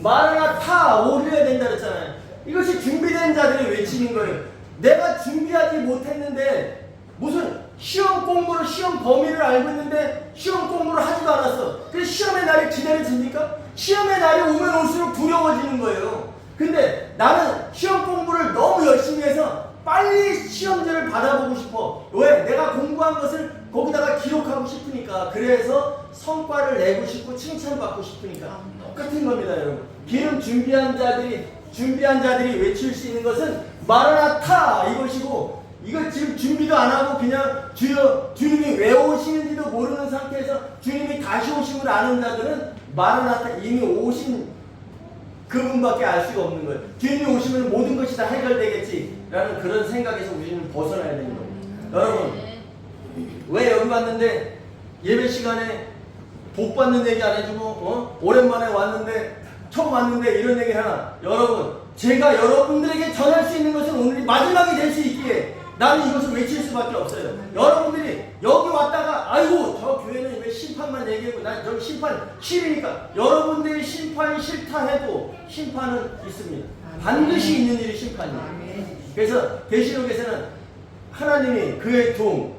마라나타 오려야 된다 그랬잖아요. 이것이 준비된 자들의 외침인 거예요. 내가 준비하지 못했는데 무슨 시험 공부를 시험 범위를 알고 있는데 시험 공부를 하지도 않았어. 그래서 시험의 날이 기다려집니까? 시험의 날이 오면 올수록 두려워지는 거예요. 근데 나는 시험 공부를 너무 열심히 해서 빨리 시험지를 받아보고 싶어. 왜? 내가 공부한 것을 거기다가 기록하고 싶으니까. 그래서 성과를 내고 싶고 칭찬받고 싶으니까. 똑같은 겁니다, 여러분. 기름 준비한 자들이 외칠 수 있는 것은 마라나타 이것이고, 이거 지금 준비도 안 하고 그냥 주님이 왜 오시는지도 모르는 상태에서 주님이 다시 오심을 아는 자들은 마라나타 이미 오신 그분밖에 알 수가 없는 거예요. 주님이 오시면 모든 것이 다 해결되겠지라는 그런 생각에서 우리는 벗어나야 되는 거예요. 여러분, 왜 여기 왔는데 예배 시간에 복 받는 얘기 안 해주고 오랜만에 왔는데 처음 왔는데 이런 얘기 하나. 여러분, 제가 여러분들에게 전할 수 있는 것은 오늘이 마지막이 될 수 있기에 나는 이것을 외칠 수밖에 없어요. 여러분들이 여기 왔다가 아이고 저 교회는 왜 심판만 얘기하고 난 저기 심판 싫으니까, 여러분들이 심판이 싫다 해도 심판은 있습니다. 반드시 있는 일이 심판이에요. 그래서 계시록에서는 하나님이 그의 종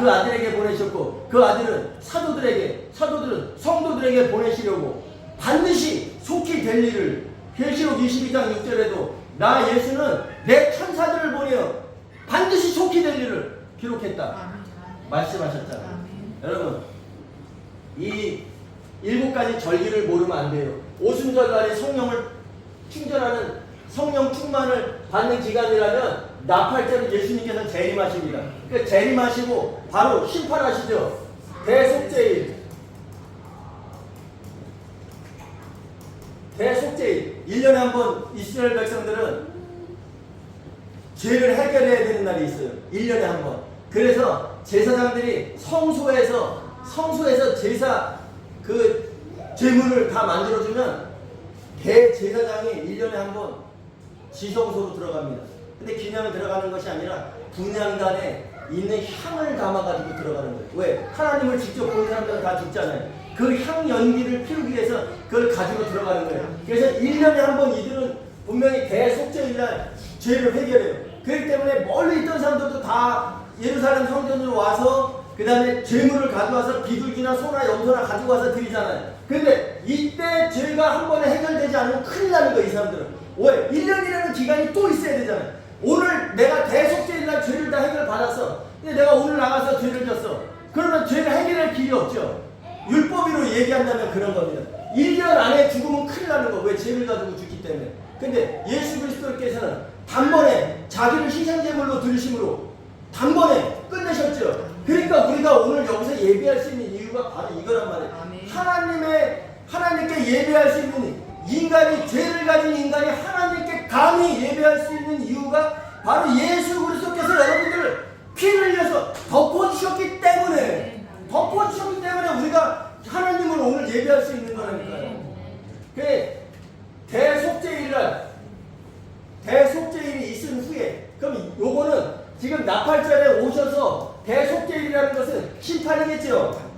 그 아들에게 보내셨고, 그 아들은 사도들은 성도들에게 보내시려고 반드시 속히 될 일을, 계시록 22장 6절에도 나 예수는 내 천사들을 보내어 반드시 속히 될 일을 기록했다 말씀하셨잖아요. 여러분, 이 7가지 절기를 모르면 안 돼요. 오순절날에 성령을 충전하는, 성령 충만을 받는 기간이라면 나팔절은 예수님께서 재림하십니다. 그러니까 재림하시고 바로 심판하시죠. 대속죄일. 1년에 한 번 이스라엘 백성들은 죄를 해결해야 되는 날이 있어요. 1년에 한 번. 그래서 제사장들이 성소에서 제사 그 제물을 다 만들어주면 대제사장이 1년에 한 번 지성소로 들어갑니다. 근데 그냥 들어가는 것이 아니라 분향단에 있는 향을 담아가지고 들어가는 거예요. 왜? 하나님을 직접 본 사람들은 다 죽잖아요. 그 향 연기를 피우기 위해서 그걸 가지고 들어가는 거예요. 그래서 1년에 한 번 이들은 분명히 대속죄일날 죄를 해결해요. 그렇기 때문에 멀리 있던 사람들도 다 예루살렘 성전으로 와서 그 다음에 죄물을 가져와서 비둘기나 소나 염소나 가지고 와서 드리잖아요. 근데 이때 죄가 한 번에 해결되지 않으면 큰일 나는 거예요. 이 사람들은. 왜? 1년이라는 기간이 또 있어야 되잖아요. 오늘 내가 대속죄일날 죄를 다 해결받았어. 근데 내가 오늘 나가서 죄를 졌어. 그러면 죄를 해결할 길이 없죠. 율법으로 얘기한다면 그런 겁니다. 1년 안에 죽으면 큰일 나는 거. 왜? 죄를 가지고 죽기 때문에. 근데 예수 그리스도께서는 단번에 자기를 희생제물로 들으심으로 단번에 끝내셨죠. 그러니까 우리가 오늘 여기서 예배할 수 있는 이유가 바로 이거란 말이에요. 하나님께 예배할 수 있는 인간이, 죄를 가진 인간이 하나님께 감히 예배할 수 있는 이유가 바로 예수 그리스도께서 여러분들을 피를 흘려서 덮어주셨기 때문에 우리가 하나님을 오늘 예배할 수 있는 거라니까요. 대속죄일이 있은 후에, 그럼 요거는 지금 나팔절에 오셔서 대속죄일이라는 것은 심판이겠죠.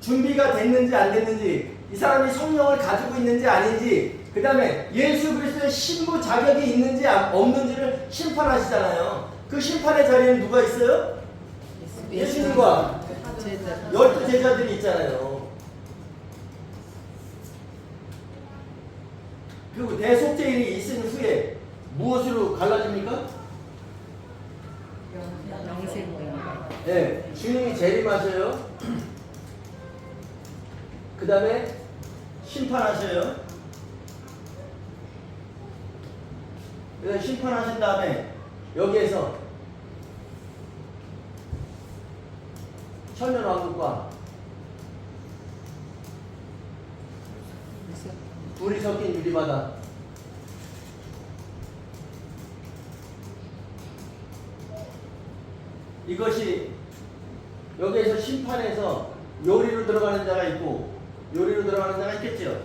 준비가 됐는지 안 됐는지, 이 사람이 성령을 가지고 있는지 아닌지, 그 다음에 예수 그리스도의 신부 자격이 있는지 없는지를 심판하시잖아요. 그 심판의 자리에는 누가 있어요? 예수님과 12제자들이 있잖아요. 그리고 대속죄일이 있은 후에 무엇으로 갈라집니까? 영생이요. 네, 주님이 재림하셔요. 그 다음에 심판하셔요. 그래서 심판하신 다음에 여기에서 천년왕국과 불이 섞인 유리바다, 이것이 여기에서 심판해서 요리로 들어가는 자가 있고 요리로 들어가는 자가 있겠죠.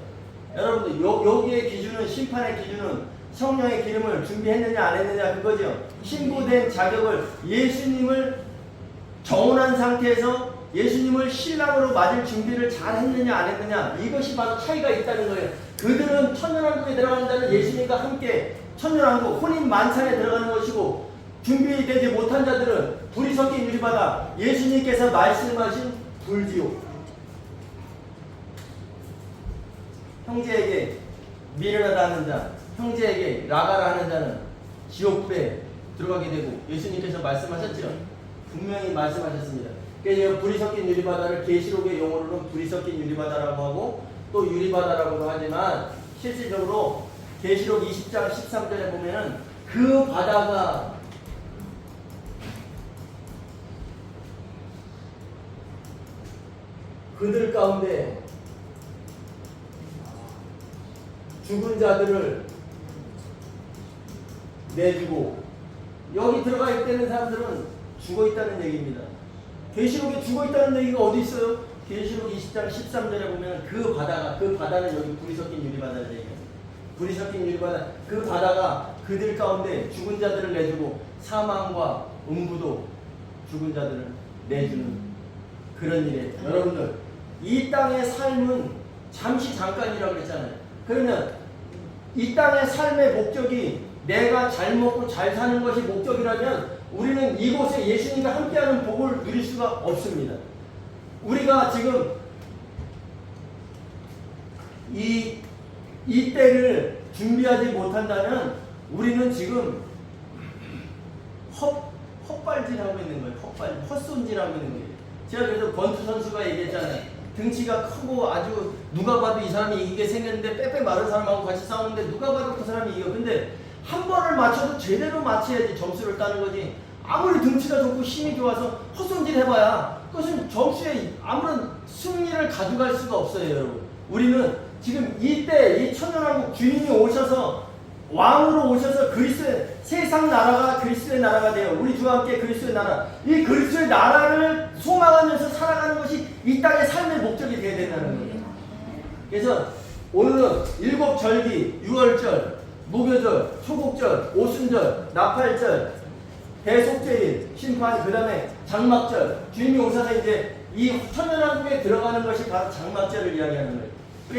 여러분들 여기의 기준은, 심판의 기준은 성령의 기름을 준비했느냐 안 했느냐 그거죠. 신부된 자격을, 예수님을 정혼한 상태에서 예수님을 신랑으로 맞을 준비를 잘 했느냐 안 했느냐, 이것이 바로 차이가 있다는 거예요. 그들은 천년왕국에 들어가는 자는 예수님과 함께 천년왕국 혼인 만찬에 들어가는 것이고, 준비되지 못한 자들은 불이 섞인 유리바다, 예수님께서 말씀하신 불지옥. 형제에게 미련하다 하는 자, 형제에게 라가라 하는 자는 지옥불에 들어가게 되고, 예수님께서 말씀하셨죠. 분명히 말씀하셨습니다. 그래서 불이 섞인 유리바다를 계시록의 용어로는 불이 섞인 유리바다라고 하고 또 유리바다라고도 하지만, 실질적으로 계시록 20장 13절에 보면은 그 바다가 그들 가운데 죽은 자들을 내주고, 여기 들어가 있다는 사람들은 죽어 있다는 얘기입니다. 계시록에 죽어 있다는 얘기가 어디 있어요? 계시록 20장 13절에 보면 그 바다는 여기 불이 섞인 유리바다를 얘기해요. 불이 섞인 유리바다, 그 바다가 그들 가운데 죽은 자들을 내주고 사망과 음부도 죽은 자들을 내주는 그런 일이에요. 여러분들, 이 땅의 삶은 잠시 잠깐이라고 그랬잖아요. 그러면 이 땅의 삶의 목적이 내가 잘 먹고 잘 사는 것이 목적이라면 우리는 이곳에 예수님과 함께하는 복을 누릴 수가 없습니다. 우리가 지금 이 때를 준비하지 못한다면 우리는 지금 헛발질하고 있는 거예요. 헛손질하고 있는 거예요. 제가 그래서 권투 선수가 얘기했잖아요. 등치가 크고 아주 누가 봐도 이 사람이 이기게 생겼는데 빼빼 마른 사람하고 같이 싸우는데 누가 봐도 그 사람이 이겨. 근데 한 번을 맞춰도 제대로 맞춰야지 점수를 따는 거지. 아무리 등치가 좋고 힘이 좋아서 헛손질 해봐야 그것은 점수에 아무런 승리를 가져갈 수가 없어요, 여러분. 우리는 지금 이때 이 천년왕국 주님이 오셔서 왕으로 오셔서 그리스도의 세상 나라가 그리스도의 나라가 돼요. 우리 주와 함께 그리스도의 나라, 이 그리스도의 나라를 소망하면서 살아가는 것이 이 땅의 삶의 목적이 되어야 된다는 거예요. 그래서 오늘은 일곱 절기, 유월절, 무교절, 초곡절, 오순절, 나팔절, 대속죄일, 심판, 그 다음에 장막절, 주님이 오셔서 이제 이 천년왕국에 들어가는 것이 바로 장막절을 이야기하는 거예요.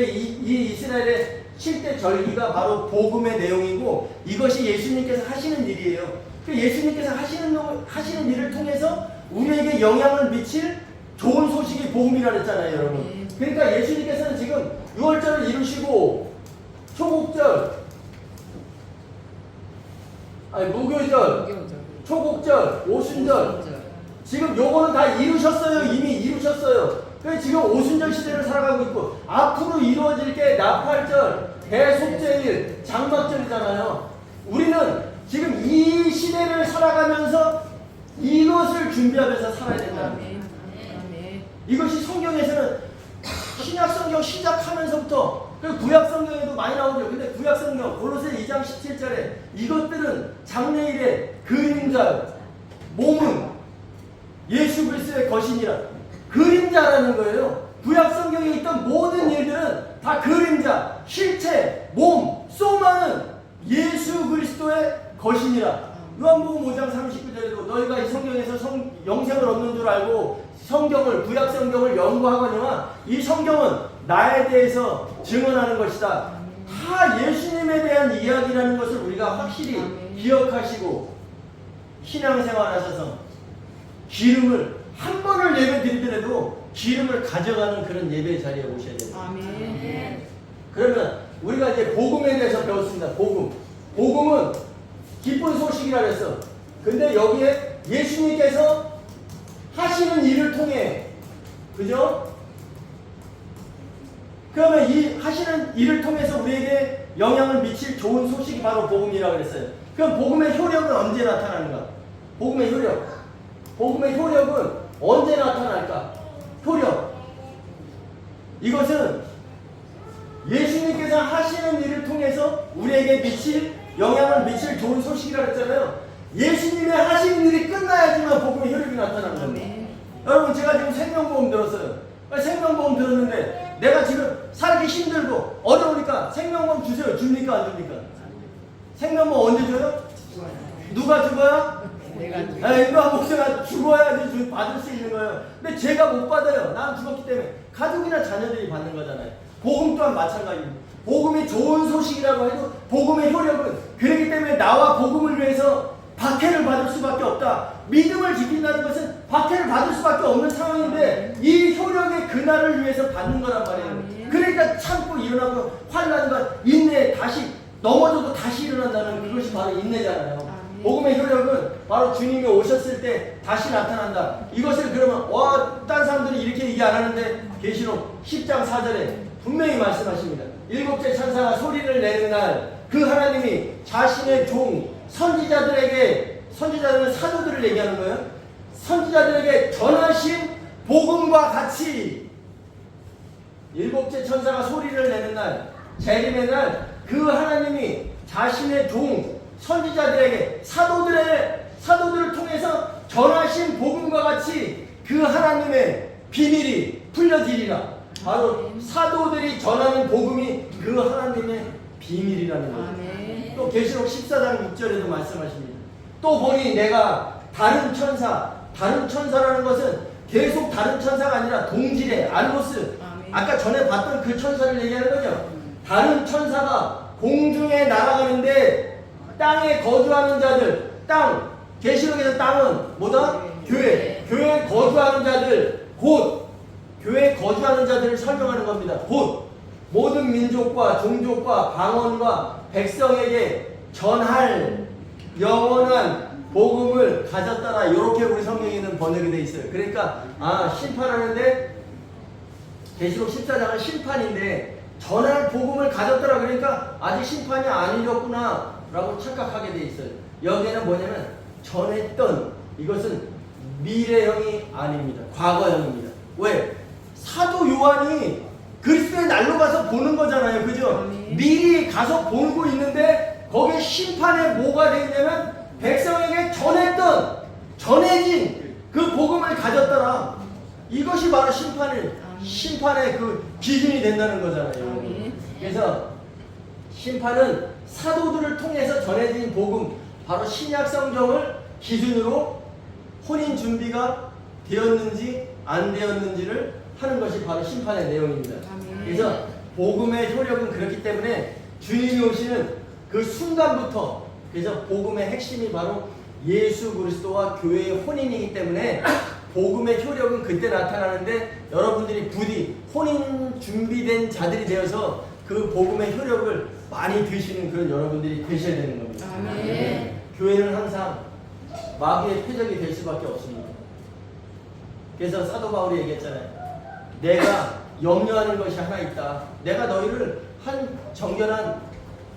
이 이스라엘의 7대 절기가 바로 복음의 내용이고 이것이 예수님께서 하시는 일이에요. 예수님께서 하시는 일을 통해서 우리에게 영향을 미칠 좋은 소식이 복음이라 그랬잖아요, 여러분. 그러니까 예수님께서는 지금 6월절을 이루시고 초곡절, 무교절, 초곡절, 오순절, 지금 요거는 다 이루셨어요. 이미 이루셨어요. 그래서 지금 오순절 시대를 살아가고 있고 앞으로 이루어질 게 나팔절, 대속죄일, 장막절이잖아요. 우리는 지금 이 시대를 살아가면서 이것을 준비하면서 살아야 된다는 거예요. 이것이 성경에서는 신약성경 시작하면서부터 그리고 구약성경에도 많이 나오죠. 근데 구약성경 골로새 2장 17절에 이것들은 장래일의 그림자, 몸은 예수 그리스도의 것이니라. 그림자라는 거예요. 구약성경에 있던 모든 일들은 다 그림자, 실체, 몸, 소망은 예수 그리스도의 것이니라. 요한복음 5장 39절에도 너희가 이 성경에서 영생을 얻는 줄 알고 성경을, 구약성경을 연구하거니와 이 성경은 나에 대해서 증언하는 것이다. 다 예수님에 대한 이야기라는 것을 우리가 확실히 기억하시고 신앙생활 하셔서 기름을 한 번을 예배 드리더라도 기름을 가져가는 그런 예배 자리에 오셔야 됩니다. 아멘. 그러면 우리가 이제 복음에 대해서 배웠습니다. 복음은 기쁜 소식이라 그랬어. 근데 여기에 예수님께서 하시는 일을 통해, 그죠? 그러면 이 하시는 일을 통해서 우리에게 영향을 미칠 좋은 소식이 바로 복음이라고 그랬어요. 그럼 복음의 효력은 언제 나타나는가? 복음의 효력은 언제 나타날까? 효력. 이것은 예수님께서 하시는 일을 통해서 우리에게 영향을 미칠 좋은 소식이라고 했잖아요. 예수님의 하시는 일이 끝나야지만 복음의 효력이 나타나는 겁니다. 여러분, 제가 지금 생명보험 들었어요. 생명보험 들었는데 내가 지금 살기 힘들고 어려우니까 생명보험 주세요. 줍니까? 안 줍니까? 생명보험 언제 줘요? 누가 죽어야? 내가 목사가 죽어야지 받을 수 있는 거예요. 근데 제가 못 받아요. 난 죽었기 때문에. 가족이나 자녀들이 받는 거잖아요. 복음 또한 마찬가지입니다. 복음이 좋은 소식이라고 해도 복음의 효력은 그렇기 때문에 나와 복음을 위해서 박해를 받을 수밖에 없다. 믿음을 지킨다는 것은 박해를 받을 수밖에 없는 상황인데 이 효력의 그날을 위해서 받는 거란 말이에요. 그러니까 참고 일어나고 환난과 인내, 다시 넘어져도 다시 일어난다는 그것이 바로 인내잖아요. 복음의 효력은 바로 주님이 오셨을 때 다시 나타난다. 이것을 그러면 딴 사람들이 이렇게 얘기 안 하는데 계시록 10장 4절에 분명히 말씀하십니다. 일곱째 천사가 소리를 내는 날 그 하나님이 자신의 종 선지자들은 사도들을 얘기하는 거예요. 선지자들에게 전하신 복음과 같이 일곱째 천사가 소리를 내는 날, 재림의 날 그 하나님이 자신의 종 선지자들에게 사도들을 통해서 전하신 복음과 같이 그 하나님의 비밀이 풀려지리라. 바로 사도들이 전하는 복음이 그 하나님의 비밀이라는 거예요. 또 계시록 14장 6절에도 말씀하십니다. 또 보니 내가 다른 천사라는 것은 계속 다른 천사가 아니라 동질의 알로스, 아까 전에 봤던 그 천사를 얘기하는 거죠. 다른 천사가 공중에 날아가는데 땅에 거주하는 자들, 계시록에서 땅은 뭐다? 교회에 거주하는 자들, 곧 교회에 거주하는 자들을 설명하는 겁니다. 곧 모든 민족과 종족과 방언과 백성에게 전할 영원한 복음을 가졌다라. 이렇게 우리 성경에는 번역이 돼 있어요. 그러니까 심판하는데 계시록 14장은 심판인데 전할 복음을 가졌더라. 그러니까 아직 심판이 아니었구나 라고 착각하게 돼 있어요. 여기에는 뭐냐면 전했던, 이것은 미래형이 아닙니다. 과거형입니다. 왜? 사도 요한이 그리스도의 날로 가서 보는 거잖아요. 그죠? 미리 가서 보고 있는데 거기에 심판에 뭐가 돼 있냐면 백성에게 전해진 그 복음을 가졌더라. 이것이 바로 심판의 그 기준이 된다는 거잖아요. 그래서 심판은 사도들을 통해서 전해진 복음, 바로 신약 성경을 기준으로 혼인 준비가 되었는지 안 되었는지를 하는 것이 바로 심판의 내용입니다. 그래서 복음의 효력은 그렇기 때문에 주님이 오시는 그 순간부터, 그래서 복음의 핵심이 바로 예수 그리스도와 교회의 혼인이기 때문에 복음의 효력은 그때 나타나는데 여러분들이 부디 혼인 준비된 자들이 되어서 그 복음의 효력을 많이 드시는 그런 여러분들이 되셔야 되는 겁니다. 교회는 항상 마귀의 표적이 될 수밖에 없습니다. 그래서 사도 바울이 얘기했잖아요. 내가 염려하는 것이 하나 있다. 내가 너희를 한 정결한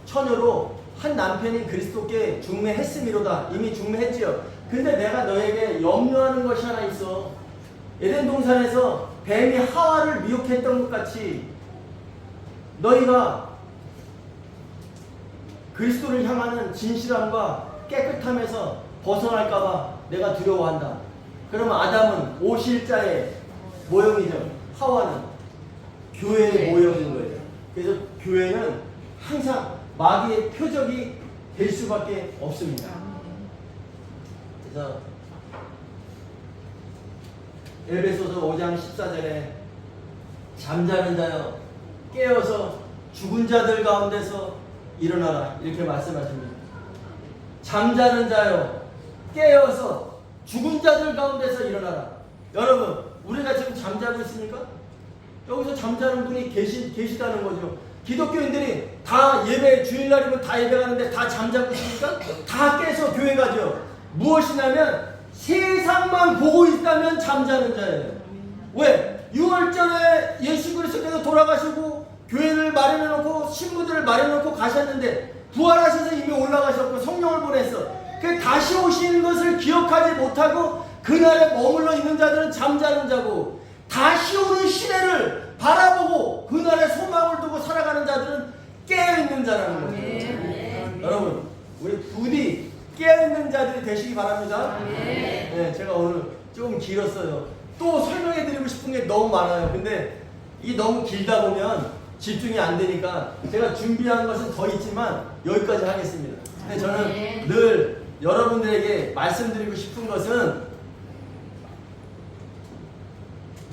처녀로 한 남편인 그리스도께 중매했음이로다. 이미 중매했지요. 근데 내가 너에게 염려하는 것이 하나 있어. 에덴 동산에서 뱀이 하와를 미혹했던 것 같이 너희가 그리스도를 향하는 진실함과 깨끗함에서 벗어날까봐 내가 두려워한다. 그러면 아담은 오실자의 모형이죠. 하와는 교회의 모형인 거예요. 그래서 교회는 항상 마귀의 표적이 될 수밖에 없습니다. 그래서 에베소서 5장 14절에 잠자는 자여 깨어서 죽은 자들 가운데서 일어나라, 이렇게 말씀하십니다. 잠자는 자여 깨어서 죽은 자들 가운데서 일어나라. 여러분, 우리가 지금 잠자고 있습니까? 여기서 잠자는 분이 계시다는 거죠. 기독교인들이 다 예배, 주일날이면 다 예배 가는데 다 잠자고 있습니까? 다 깨서 교회 가죠. 무엇이냐면 세상만 보고 있다면 잠자는 자예요. 왜? 6월절에 예수 그리스도께서 돌아가시고 교회를 마련해놓고 신부들을 마련해놓고 가셨는데 부활하셔서 이미 올라가셨고 성령을 보냈어. 그 다시 오시는 것을 기억하지 못하고 그날에 머물러 있는 자들은 잠자는 자고, 다시 오는 시대를 바라보고 그날의 소망을 두고 살아가는 자들은 깨어있는 자라는 거죠. 여러분, 우리 부디 깨어있는 자들이 되시기 바랍니다. 네, 제가 오늘 조금 길었어요. 또 설명해드리고 싶은 게 너무 많아요. 근데 이 너무 길다 보면 집중이 안 되니까 제가 준비한 것은 더 있지만 여기까지 하겠습니다. 근데 저는 늘 여러분들에게 말씀드리고 싶은 것은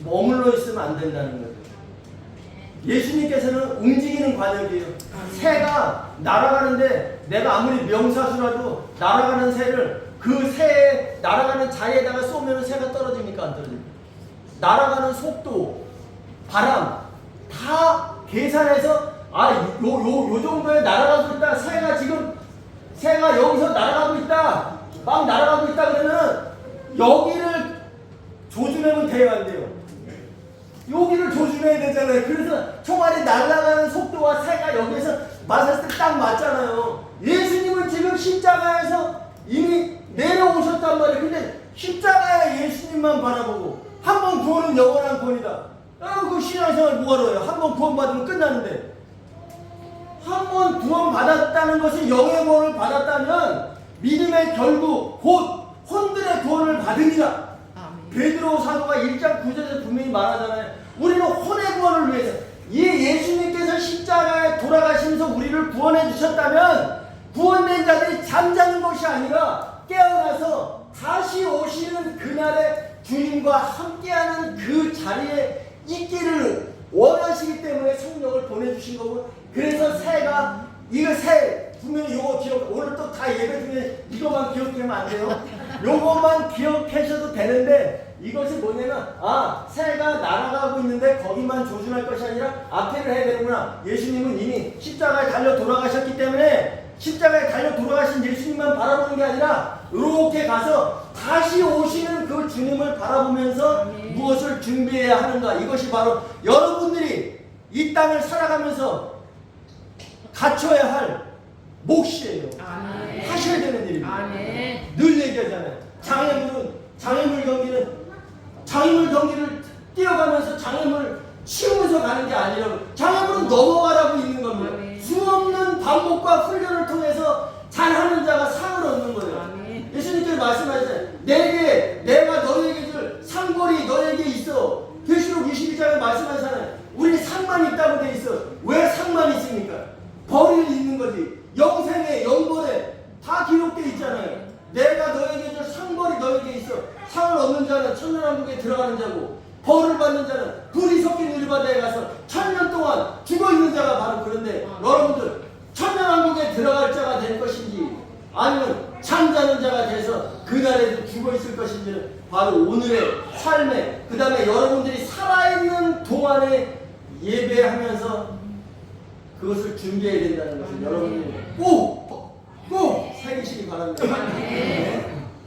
머물러 있으면 안 된다는 거죠. 예수님께서는 움직이는 관역이에요. 새가 날아가는데 내가 아무리 명사수라도 날아가는 새를 그 새에 날아가는 자리에다가 쏘면 새가 떨어집니까? 안 떨어집니까? 날아가는 속도, 바람 다 계산해서 요 정도에 날아가고 있다. 새가 여기서 날아가고 있다. 막 날아가고 있다 그러면 여기를 조준하면 돼요, 안 돼요? 여기를 조준해야 되잖아요. 그래서 총알이 날아가는 속도와 새가 여기에서 맞았을 때 딱 맞잖아요. 예수님은 지금 십자가에서 이미 내려오셨단 말이에요. 근데 십자가에 예수님만 바라보고 한 번 구원은 영원한 구원이다. 그 신앙생활 뭐하러 해요? 한 번 구원받으면 끝나는데. 한 번 구원받았다는 것이 영의 구원을 받았다면 믿음의 결국 곧 혼들의 구원을 받으리라. 베드로 사도가 1장 9절에서 분명히 말하잖아요. 우리는 혼의 구원을 위해서 이 예수님께서 십자가에 돌아가시면서 우리를 구원해 주셨다면 구원된 자들이 잠자는 것이 아니라 깨어나서 다시 오시는 그날에 주님과 함께하는 그 자리에 있기를 원하시기 때문에 성령을 보내주신 거고, 그래서 새가 이거 새 분명히 요거 기억, 오늘 또 다 예배 중에 이거만 기억하면 안 돼요. 요거만 기억하셔도 되는데, 이것이 뭐냐면 새가 날아가고 있는데 거기만 조준할 것이 아니라 앞에를 해야 되는구나. 예수님은 이미 십자가에 달려 돌아가셨기 때문에 십자가에 달려 돌아가신 예수님만 바라보는 게 아니라 이렇게 가서 다시 오시는 그 주님을 바라보면서 무엇을 준비해야 하는가. 이것이 바로 여러분들이 이 땅을 살아가면서 갖춰야 할 몫이에요. 하셔야 되는 일입니다. 늘 얘기하잖아요. 장애물 경기를 뛰어가면서 장애물을 치우면서 가는 게 아니라고. 장애물은 넘어가라고 있는 겁니다. 수없는 반복과 훈련을 통해서 잘하는 자가 상을 얻는 거예요. 예수님께서 말씀하셨잖아요. 내가 너에게 줄 상벌이 너에게 있어. 계시록 22장에 말씀하셨잖아요. 우리 상만 있다고 돼 있어. 왜 상만 있습니까? 벌이 있는 거지. 영생에 영벌에 다 기록되어 있잖아요. 내가 너에게 줄 상벌이 너에게 있어. 상을 얻는 자는 천년왕국에 들어가는 자고, 벌을 받는 자는 불이 섞인 일바다에 가서 천년 동안 죽어있는 자가 바로. 그런데 여러분들 천년왕국에 들어갈 자가 될 것인지 아니면 잠자는 자가 돼서 그날에도 죽어있을 것인지는 바로 오늘의 삶에, 그 다음에 여러분들이 살아있는 동안에 예배하면서 그것을 준비해야 된다는 것을 여러분이 꼭 새기시기 바랍니다. 네.